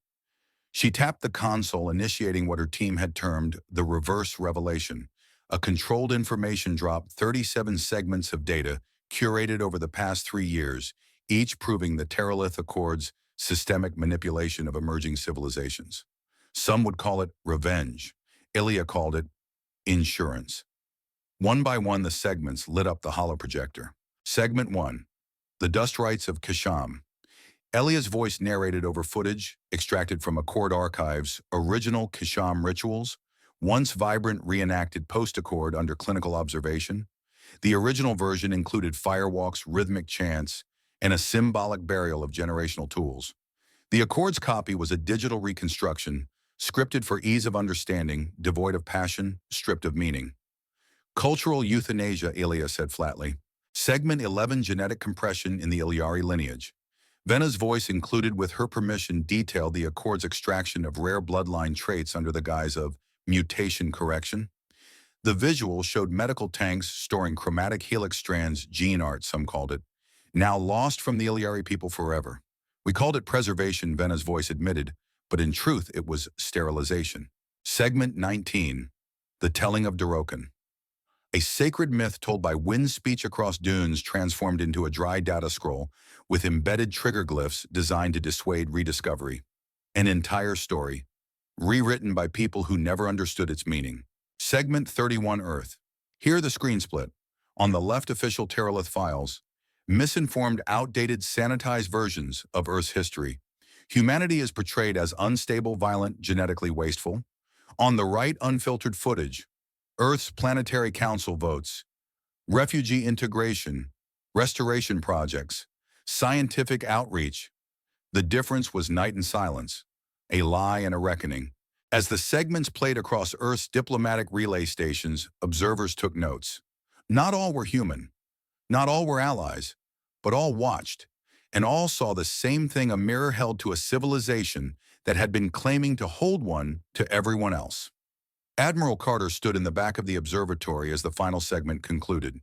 She tapped the console, initiating what her team had termed the reverse revelation, a controlled information drop, 37 segments of data curated over the past 3 years, each proving the Teralith Accord's systemic manipulation of emerging civilizations. Some would call it revenge. Ilya called it insurance. One by one, the segments lit up the holoprojector. Segment 1. The Dust Rites of Kasham. Elia's voice narrated over footage extracted from Accord archives, original Kasham rituals, once vibrant reenacted post-Accord under clinical observation. The original version included firewalks, rhythmic chants, and a symbolic burial of generational tools. The Accord's copy was a digital reconstruction, scripted for ease of understanding, devoid of passion, stripped of meaning. Cultural euthanasia, Ilya said flatly. Segment 11, genetic compression in the Ilyari lineage. Vena's voice, included with her permission, detailed the Accord's extraction of rare bloodline traits under the guise of mutation correction. The visual showed medical tanks storing chromatic helix strands, gene art, some called it, now lost from the Ilyari people forever. We called it preservation, Vena's voice admitted, but in truth it was sterilization. Segment 19, the telling of Dorokan. A sacred myth told by wind speech across dunes transformed into a dry data scroll with embedded trigger glyphs designed to dissuade rediscovery. An entire story, rewritten by people who never understood its meaning. Segment 31, Earth. Here the screen split. On the left, official Teralith files, misinformed, outdated, sanitized versions of Earth's history. Humanity is portrayed as unstable, violent, genetically wasteful. On the right, unfiltered footage. Earth's Planetary Council votes, refugee integration, restoration projects, scientific outreach. The difference was night and silence, a lie and a reckoning. As the segments played across Earth's diplomatic relay stations, observers took notes. Not all were human, not all were allies, but all watched, and all saw the same thing: a mirror held to a civilization that had been claiming to hold one to everyone else. Admiral Carter stood in the back of the observatory as the final segment concluded.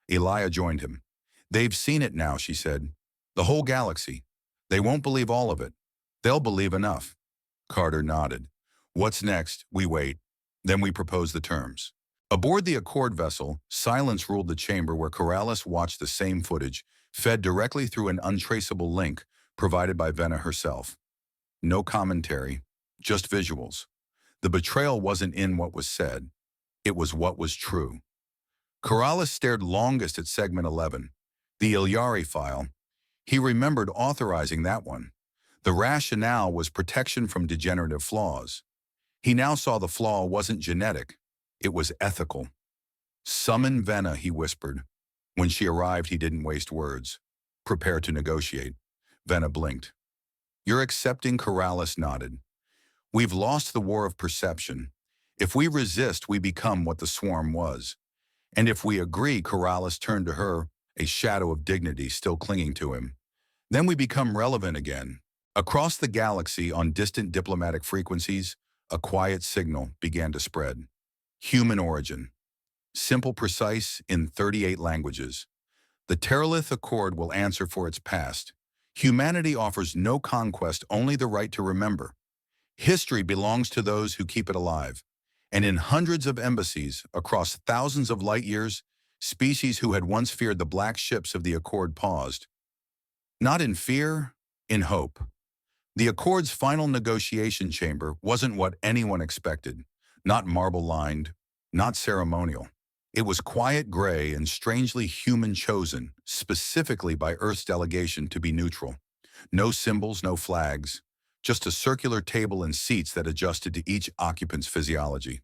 Elia joined him. They've seen it now, she said. The whole galaxy. They won't believe all of it. They'll believe enough. Carter nodded. What's next? We wait. Then we propose the terms. Aboard the Accord vessel, silence ruled the chamber where Corrales watched the same footage, fed directly through an untraceable link provided by Vena herself. No commentary, just visuals. The betrayal wasn't in what was said. It was what was true. Corrales stared longest at segment 11, the Ilyari file. He remembered authorizing that one. The rationale was protection from degenerative flaws. He now saw the flaw wasn't genetic. It was ethical. Summon Vena, he whispered. When she arrived, he didn't waste words. Prepare to negotiate. Vena blinked. You're accepting? Corrales nodded. We've lost the war of perception. If we resist, we become what the swarm was. And if we agree, Corrales turned to her, a shadow of dignity still clinging to him, then we become relevant again. Across the galaxy, on distant diplomatic frequencies, a quiet signal began to spread. Human origin. Simple, precise, in 38 languages. The Teralith Accord will answer for its past. Humanity offers no conquest, only the right to remember. History belongs to those who keep it alive. And in hundreds of embassies, across thousands of light years, species who had once feared the black ships of the Accord paused. Not in fear, in hope. The Accord's final negotiation chamber wasn't what anyone expected. Not marble-lined, not ceremonial. It was quiet, gray, and strangely human, chosen specifically by Earth's delegation to be neutral. No symbols, no flags. Just a circular table and seats that adjusted to each occupant's physiology.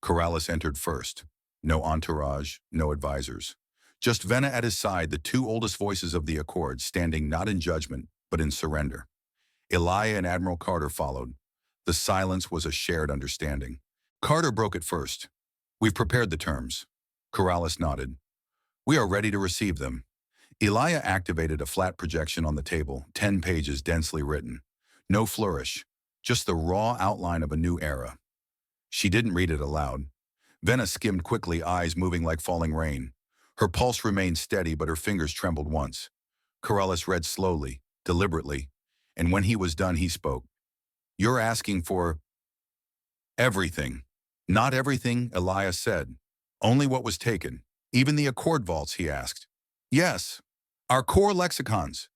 Corrales entered first. No entourage, no advisors. Just Venna at his side, the two oldest voices of the Accord, standing not in judgment, but in surrender. Elia and Admiral Carter followed. The silence was a shared understanding. Carter broke it first. We've prepared the terms. Corrales nodded. We are ready to receive them. Elia activated a flat projection on the table, 10 pages densely written. No flourish, just the raw outline of a new era. She didn't read it aloud. Venna skimmed quickly, eyes moving like falling rain. Her pulse remained steady, but her fingers trembled once. Corrales read slowly, deliberately, and when he was done, he spoke. You're asking for everything. Not everything, Elias said. Only what was taken. Even the Accord vaults, he asked. Yes. Our core lexicons.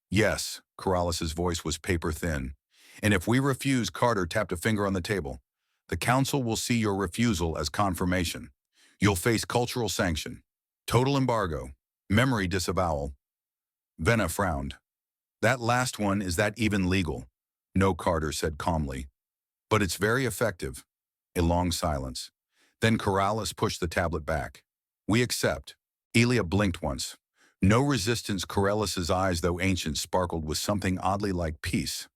Yes, Corrales' voice was paper thin. And if we refuse, Carter tapped a finger on the table. The Council will see your refusal as confirmation. You'll face cultural sanction, total embargo, memory disavowal. Venna frowned. That last one, is that even legal? No, Carter said calmly. But it's very effective. A long silence. Then Corrales pushed the tablet back. We accept. Elia blinked once. No resistance. Corrales' eyes, though ancient, sparkled with something oddly like peace.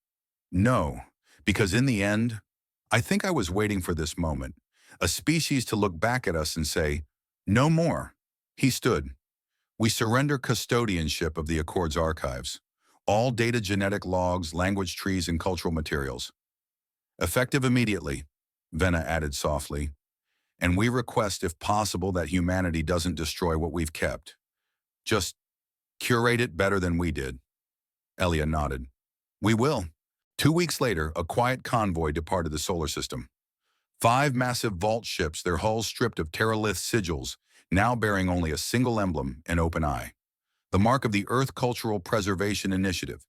No, because in the end, I think I was waiting for this moment. A species to look back at us and say, no more. He stood. We surrender custodianship of the Accord's archives. All data, genetic logs, language trees, and cultural materials. Effective immediately, Venna added softly. And we request, if possible, that humanity doesn't destroy what we've kept. Just curate it better than we did. Elia nodded. We will. 2 weeks later, a quiet convoy departed the solar system. 5 massive vault ships, their hulls stripped of Teralith sigils, now bearing only a single emblem, an open eye. The mark of the Earth Cultural Preservation Initiative.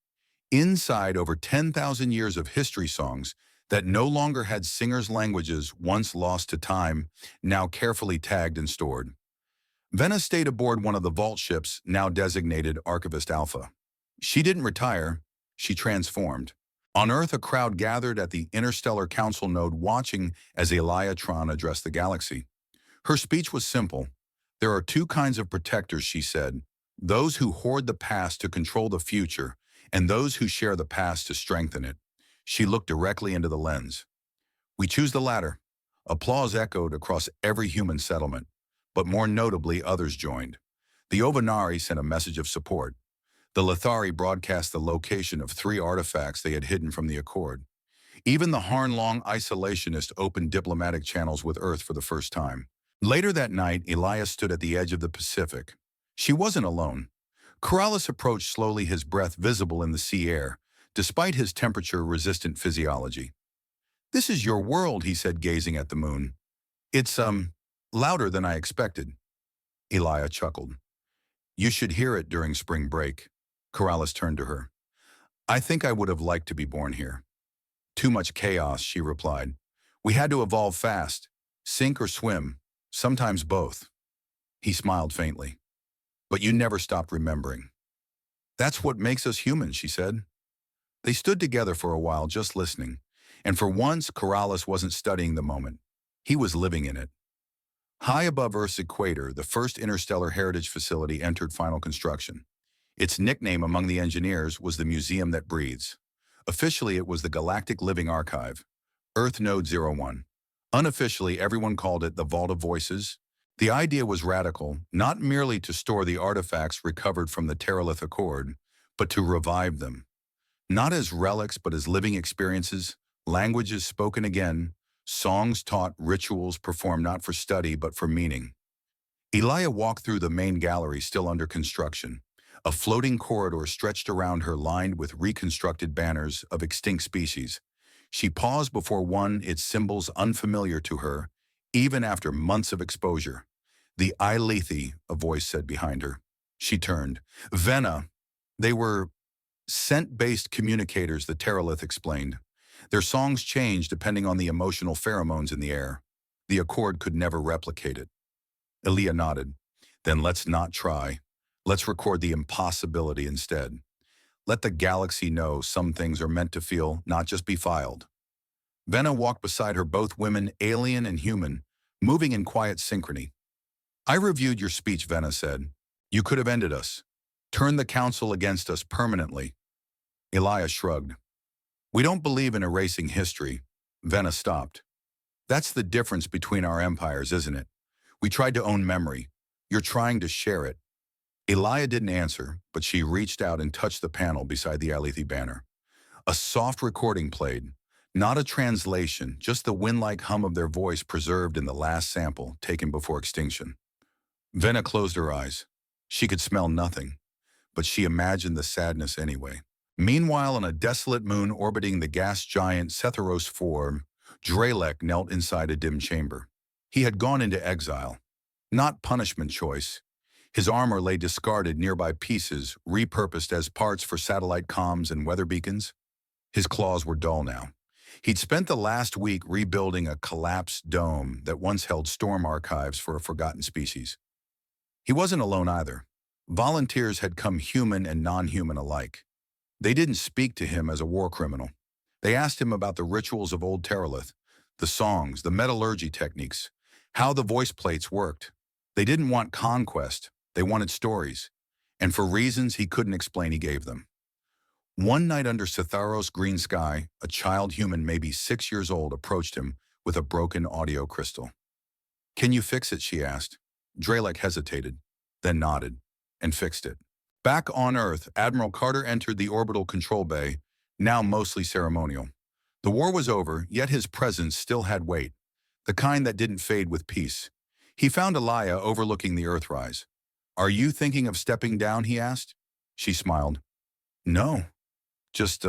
Inside, over 10,000 years of history songs that no longer had singers' languages once lost to time, now carefully tagged and stored. Venna stayed aboard one of the vault ships, now designated Archivist Alpha. She didn't retire, she transformed. On Earth, a crowd gathered at the Interstellar Council node, watching as Eliatron addressed the galaxy. Her speech was simple. There are 2 kinds of protectors, she said. Those who hoard the past to control the future, and those who share the past to strengthen it. She looked directly into the lens. We choose the latter. Applause echoed across every human settlement, but more notably, others joined. The Ovanari sent a message of support. The Lithari broadcast the location of 3 artifacts they had hidden from the Accord. Even the Harnlong isolationist opened diplomatic channels with Earth for the first time. Later that night, Elias stood at the edge of the Pacific. She wasn't alone. Corrales approached slowly, his breath visible in the sea air, despite his temperature-resistant physiology. This is your world, he said, gazing at the moon. It's, louder than I expected. Elia chuckled. You should hear it during spring break. Corrales turned to her. I think I would have liked to be born here. Too much chaos, she replied. We had to evolve fast, sink or swim, sometimes both. He smiled faintly. But you never stopped remembering. That's what makes us human, she said. They stood together for a while, just listening, and for once, Corrales wasn't studying the moment. He was living in it. High above Earth's equator, the first interstellar heritage facility entered final construction. Its nickname among the engineers was the Museum That Breathes. Officially, it was the Galactic Living Archive, Earth Node 01. Unofficially, everyone called it the Vault of Voices. The idea was radical, not merely to store the artifacts recovered from the Teralith Accord, but to revive them. Not as relics, but as living experiences, languages spoken again, songs taught, rituals performed not for study, but for meaning. Elia walked through the main gallery still under construction. A floating corridor stretched around her, lined with reconstructed banners of extinct species. She paused before one, its symbols unfamiliar to her, even after months of exposure. The Ilethi, a voice said behind her. She turned. Venna. They were scent-based communicators, the Teralith explained. Their songs changed depending on the emotional pheromones in the air. The Accord could never replicate it. Elia nodded. Then let's not try. Let's record the impossibility instead. Let the galaxy know some things are meant to feel, not just be filed. Venna walked beside her, both women, alien and human, moving in quiet synchrony. I reviewed your speech, Venna said. You could have ended us. Turned the council against us permanently. Elia shrugged. We don't believe in erasing history. Venna stopped. That's the difference between our empires, isn't it? We tried to own memory. You're trying to share it. Elia didn't answer, but she reached out and touched the panel beside the Alethi banner. A soft recording played. Not a translation, just the wind-like hum of their voice preserved in the last sample taken before extinction. Venna closed her eyes. She could smell nothing, but she imagined the sadness anyway. Meanwhile, on a desolate moon orbiting the gas giant Setharos 4, Drelek knelt inside a dim chamber. He had gone into exile. Not punishment choice. His armor lay discarded nearby pieces, repurposed as parts for satellite comms and weather beacons. His claws were dull now. He'd spent the last week rebuilding a collapsed dome that once held storm archives for a forgotten species. He wasn't alone either. Volunteers had come human and non-human alike. They didn't speak to him as a war criminal. They asked him about the rituals of old Teralith, the songs, the metallurgy techniques, how the voice plates worked. They didn't want conquest. They wanted stories. And for reasons he couldn't explain, he gave them. One night under Setharos' green sky, a child human maybe 6 years old approached him with a broken audio crystal. Can you fix it, she asked. Drelek hesitated, then nodded, and fixed it. Back on Earth, Admiral Carter entered the orbital control bay, now mostly ceremonial. The war was over, yet his presence still had weight, the kind that didn't fade with peace. He found Elia overlooking the Earthrise. Are you thinking of stepping down, he asked. She smiled. No, just,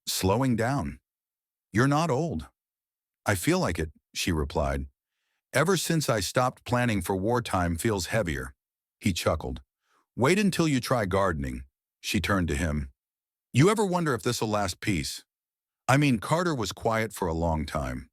slowing down. You're not old. I feel like it, she replied. Ever since I stopped planning for wartime feels heavier. He chuckled. Wait until you try gardening. She turned to him. You ever wonder if this'll last peace? I mean, Carter was quiet for a long time.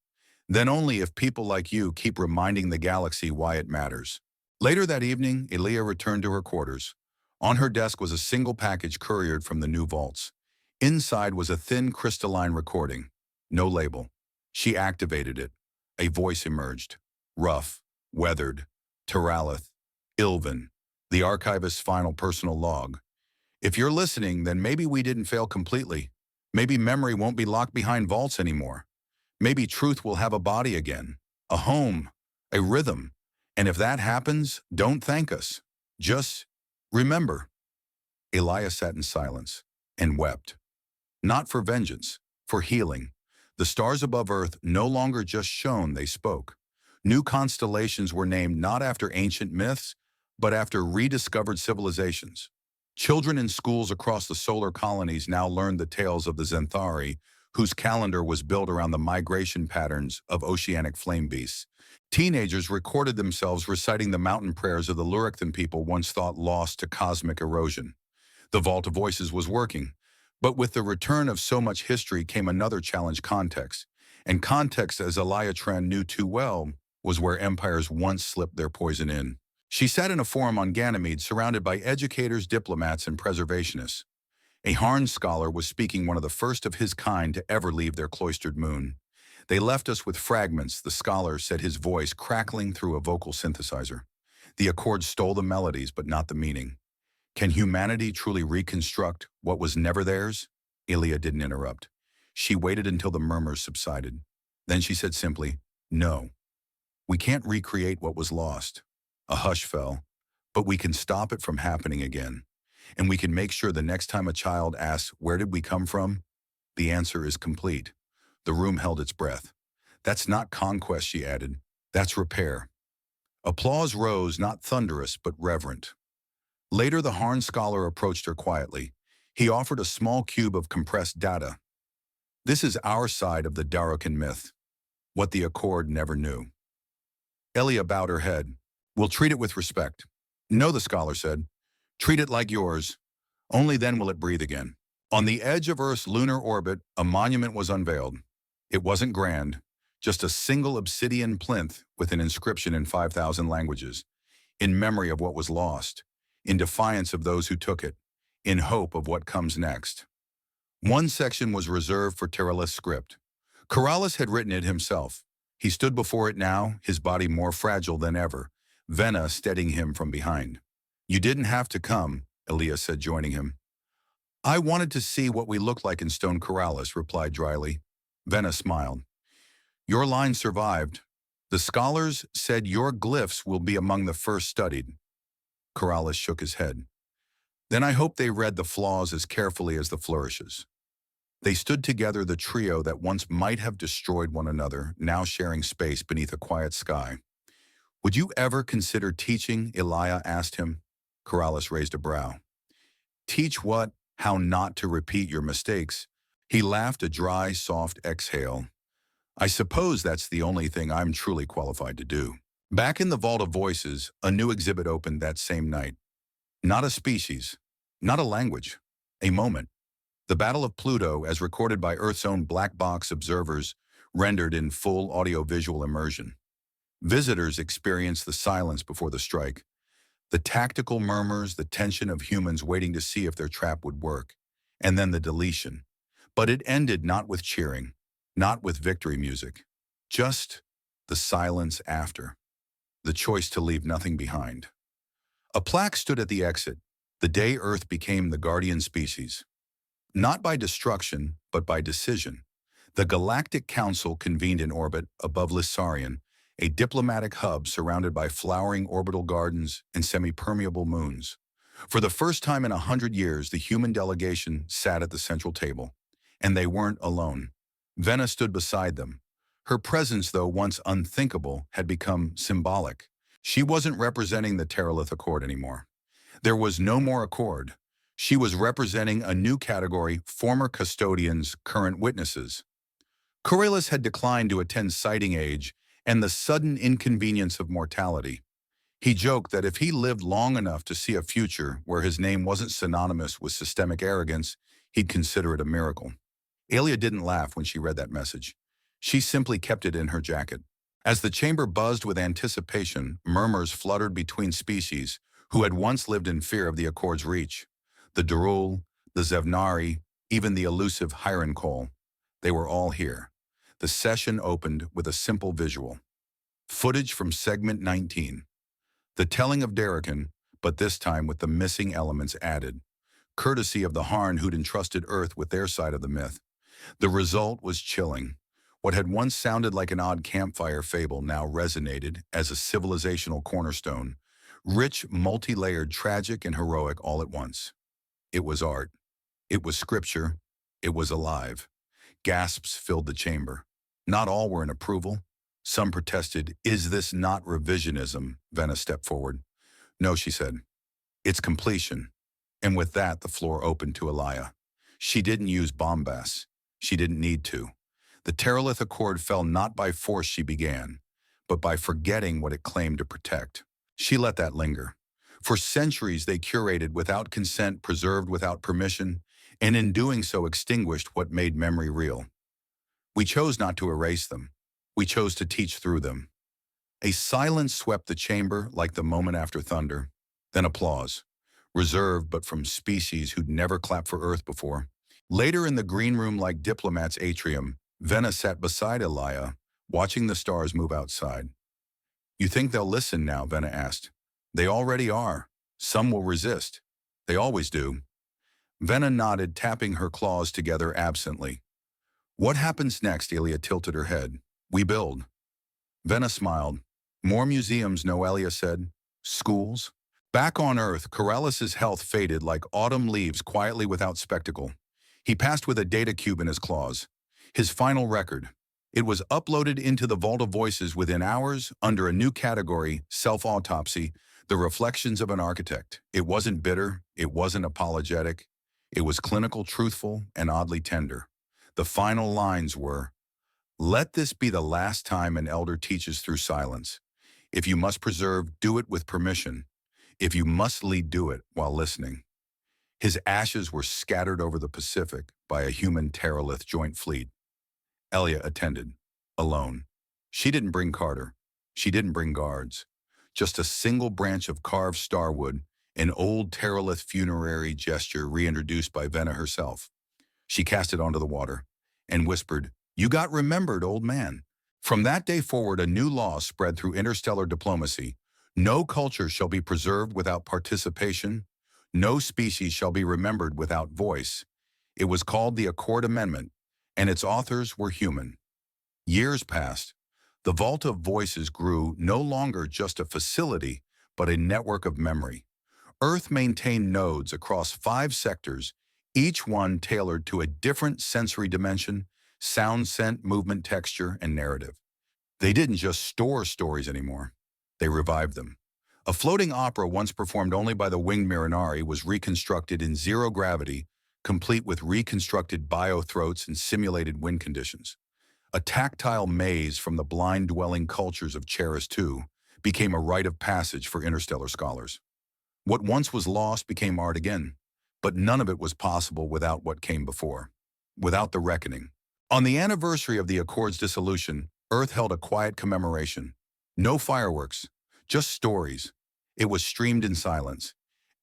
Then only if people like you keep reminding the galaxy why it matters. Later that evening, Elia returned to her quarters. On her desk was a single package couriered from the new vaults. Inside was a thin crystalline recording. No label. She activated it. A voice emerged. Rough, weathered, Teralith, Ilvan, the archivist's final personal log. If you're listening, then maybe we didn't fail completely. Maybe memory won't be locked behind vaults anymore. Maybe truth will have a body again, a home, a rhythm. And if that happens, don't thank us. Just remember. Elia sat in silence and wept. Not for vengeance, for healing. The stars above Earth no longer just shone, they spoke. New constellations were named not after ancient myths, but after rediscovered civilizations. Children in schools across the solar colonies now learned the tales of the Zenthari, whose calendar was built around the migration patterns of oceanic flame beasts. Teenagers recorded themselves reciting the mountain prayers of the Lurikthan people once thought lost to cosmic erosion. The Vault of Voices was working, but with the return of so much history came another challenge: context. And context, as Elia Tran knew too well, was where empires once slipped their poison in. She sat in a forum on Ganymede surrounded by educators, diplomats, and preservationists. A Harn scholar was speaking, one of the first of his kind to ever leave their cloistered moon. They left us with fragments, the scholar said, his voice crackling through a vocal synthesizer. The Accord stole the melodies, but not the meaning. Can humanity truly reconstruct what was never theirs? Elia didn't interrupt. She waited until the murmurs subsided. Then she said simply, no. We can't recreate what was lost. A hush fell, but we can stop it from happening again. And we can make sure the next time a child asks, where did we come from? The answer is complete. The room held its breath. That's not conquest, she added. That's repair. Applause rose, not thunderous, but reverent. Later, the Harn scholar approached her quietly. He offered a small cube of compressed data. This is our side of the Darokan myth, what the Accord never knew. Elia bowed her head. We'll treat it with respect. No, the scholar said. Treat it like yours. Only then will it breathe again. On the edge of Earth's lunar orbit, a monument was unveiled. It wasn't grand, just a single obsidian plinth with an inscription in 5,000 languages, in memory of what was lost, in defiance of those who took it, in hope of what comes next. One section was reserved for Teralith's script. Keralis had written it himself. He stood before it now, his body more fragile than ever, Venna steadying him from behind. You didn't have to come, Elia said, joining him. I wanted to see what we looked like in Stone Corrales, replied dryly. Venna smiled. Your line survived. The scholars said your glyphs will be among the first studied. Corrales shook his head. Then I hope they read the flaws as carefully as the flourishes. They stood together, the trio that once might have destroyed one another, now sharing space beneath a quiet sky. Would you ever consider teaching? Elia asked him. Corrales raised a brow. Teach what? How not to repeat your mistakes. He laughed, a dry, soft exhale. I suppose that's the only thing I'm truly qualified to do. Back in the Vault of Voices, a new exhibit opened that same night. Not a species, not a language, a moment. The Battle of Pluto, as recorded by Earth's own black box observers, rendered in full audio-visual immersion. Visitors experienced the silence before the strike, the tactical murmurs, the tension of humans waiting to see if their trap would work, and then the deletion. But it ended not with cheering, not with victory music, just the silence after, the choice to leave nothing behind. A plaque stood at the exit, the day Earth became the guardian species. Not by destruction, but by decision. The Galactic Council convened in orbit above Lissarian, a diplomatic hub surrounded by flowering orbital gardens and semi-permeable moons. For the first time in 100 years, the human delegation sat at the central table. And they weren't alone. Venna stood beside them. Her presence, though once unthinkable, had become symbolic. She wasn't representing the Teralith Accord anymore. There was no more accord. She was representing a new category, former custodians, current witnesses. Corrales had declined to attend sighting age and the sudden inconvenience of mortality. He joked that if he lived long enough to see a future where his name wasn't synonymous with systemic arrogance, he'd consider it a miracle. Alia didn't laugh when she read that message. She simply kept it in her jacket. As the chamber buzzed with anticipation, murmurs fluttered between species who had once lived in fear of the Accord's reach. The Darul, the Zevnari, even the elusive Hyrenkol. They were all here. The session opened with a simple visual. Footage from segment 19. The telling of Darrakan, but this time with the missing elements added, courtesy of the Harn who'd entrusted Earth with their side of the myth. The result was chilling. What had once sounded like an odd campfire fable now resonated as a civilizational cornerstone, rich, multi-layered, tragic, and heroic all at once. It was art. It was scripture. It was alive. Gasps filled the chamber. Not all were in approval. Some protested, "Is this not revisionism?" Venna stepped forward. "No," she said. "It's completion." And with that, the floor opened to Elia. She didn't use bombast. She didn't need to. The Teralith Accord fell not by force she began, but by forgetting what it claimed to protect. She let that linger. For centuries they curated without consent, preserved without permission, and in doing so extinguished what made memory real. We chose not to erase them. We chose to teach through them. A silence swept the chamber like the moment after thunder. Then applause, reserved but from species who'd never clapped for Earth before. Later in the green room like diplomat's atrium, Venna sat beside Elia, watching the stars move outside. "You think they'll listen now?" Venna asked. "They already are. Some will resist. They always do." Venna nodded, tapping her claws together absently. "What happens next?" Elia tilted her head. "We build." Venna smiled. "More museums," Noelia said. "Schools?" Back on Earth, Corrales' health faded like autumn leaves quietly without spectacle. He passed with a data cube in his claws. His final record. It was uploaded into the Vault of Voices within hours under a new category, self-autopsy, the reflections of an architect. It wasn't bitter. It wasn't apologetic. It was clinical, truthful, and oddly tender. The final lines were, "Let this be the last time an elder teaches through silence. If you must preserve, do it with permission. If you must lead, do it while listening." His ashes were scattered over the Pacific by a human Teralith joint fleet. Elia attended, alone. She didn't bring Carter. She didn't bring guards. Just a single branch of carved starwood, an old Teralith funerary gesture reintroduced by Venna herself. She cast it onto the water and whispered, "You got remembered, old man." From that day forward, a new law spread through interstellar diplomacy. No culture shall be preserved without participation. No species shall be remembered without voice. It was called the Accord Amendment, and its authors were human. Years passed. The vault of voices grew no longer just a facility, but a network of memory. Earth maintained nodes across 5 sectors, each one tailored to a different sensory dimension: sound, scent, movement, texture, and narrative. They didn't just store stories anymore. They revived them. A floating opera once performed only by the winged Marinari was reconstructed in zero gravity, complete with reconstructed biothroats and simulated wind conditions. A tactile maze from the blind-dwelling cultures of Charis II became a rite of passage for interstellar scholars. What once was lost became art again, but none of it was possible without what came before, without the reckoning. On the anniversary of the Accord's dissolution, Earth held a quiet commemoration. No fireworks, just stories. It was streamed in silence.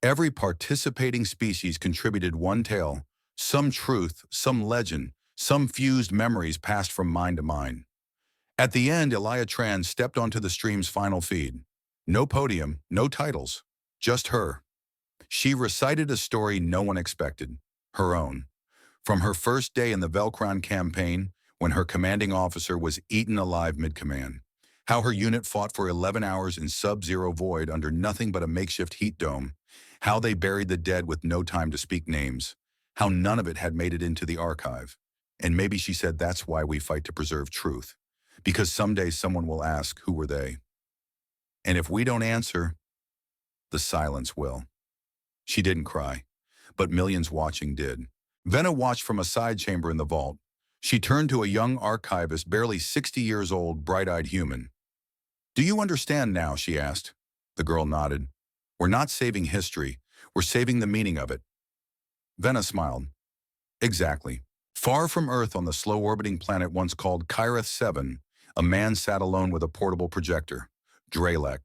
Every participating species contributed one tale, some truth, some legend, some fused memories passed from mind to mind. At the end, Elia Tran stepped onto the stream's final feed. No podium, no titles, just her. She recited a story no one expected, her own. From her first day in the Velkran campaign, when her commanding officer was eaten alive mid-command. How her unit fought for 11 hours in sub-zero void under nothing but a makeshift heat dome. How they buried the dead with no time to speak names. How none of it had made it into the archive. And maybe she said that's why we fight to preserve truth. Because someday someone will ask, who were they? And if we don't answer, the silence will. She didn't cry, but millions watching did. Venna watched from a side chamber in the vault. She turned to a young archivist, barely 60 years old, bright-eyed human. Do you understand now? She asked. The girl nodded. We're not saving history. We're saving the meaning of it. Venna smiled. Exactly. Far from Earth on the slow-orbiting planet once called Kyrith 7, a man sat alone with a portable projector. Drelek.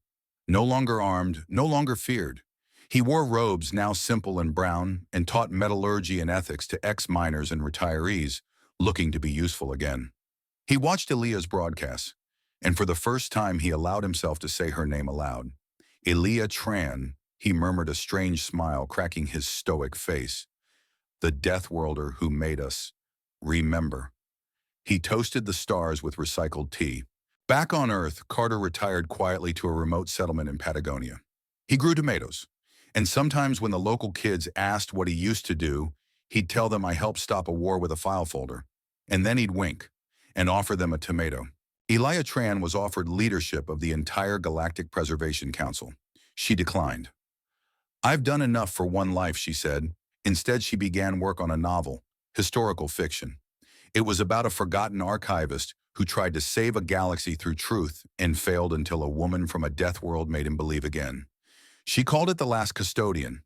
No longer armed, no longer feared. He wore robes now simple and brown and taught metallurgy and ethics to ex-miners and retirees looking to be useful again. He watched Elia's broadcasts, and for the first time he allowed himself to say her name aloud. Elia Tran, he murmured, a strange smile cracking his stoic face. The Death Worlder who made us. Remember. He toasted the stars with recycled tea. Back on Earth, Carter retired quietly to a remote settlement in Patagonia. He grew tomatoes, and sometimes when the local kids asked what he used to do, he'd tell them, I helped stop a war with a file folder. And then he'd wink and offer them a tomato. Elia Tran was offered leadership of the entire Galactic Preservation Council. She declined. I've done enough for one life, she said. Instead, she began work on a novel, historical fiction. It was about a forgotten archivist who tried to save a galaxy through truth and failed until a woman from a death world made him believe again. She called it The Last Custodian.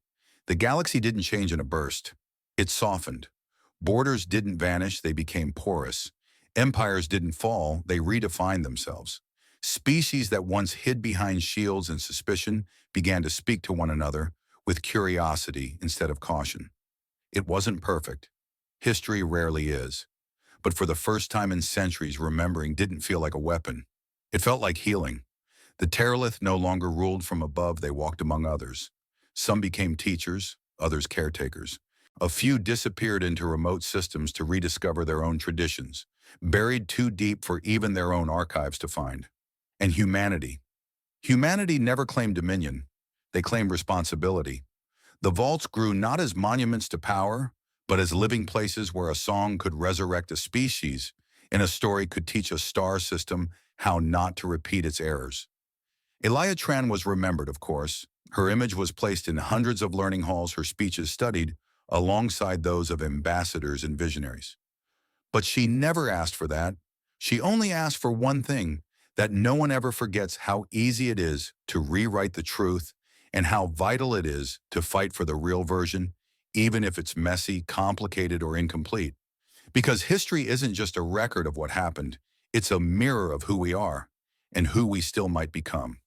The galaxy didn't change in a burst. It softened. Borders didn't vanish, they became porous. Empires didn't fall, they redefined themselves. Species that once hid behind shields and suspicion began to speak to one another with curiosity instead of caution. It wasn't perfect. History rarely is. But for the first time in centuries, remembering didn't feel like a weapon. It felt like healing. The Teralith no longer ruled from above, they walked among others. Some became teachers, others caretakers. A few disappeared into remote systems to rediscover their own traditions, buried too deep for even their own archives to find. And humanity. Humanity never claimed dominion. They claimed responsibility. The vaults grew not as monuments to power, but as living places where a song could resurrect a species and a story could teach a star system how not to repeat its errors. Elia Tran was remembered, of course. Her image was placed in hundreds of learning halls, her speeches studied, alongside those of ambassadors and visionaries. But she never asked for that. She only asked for one thing, that no one ever forgets how easy it is to rewrite the truth and how vital it is to fight for the real version, even if it's messy, complicated, or incomplete. Because history isn't just a record of what happened, it's a mirror of who we are and who we still might become.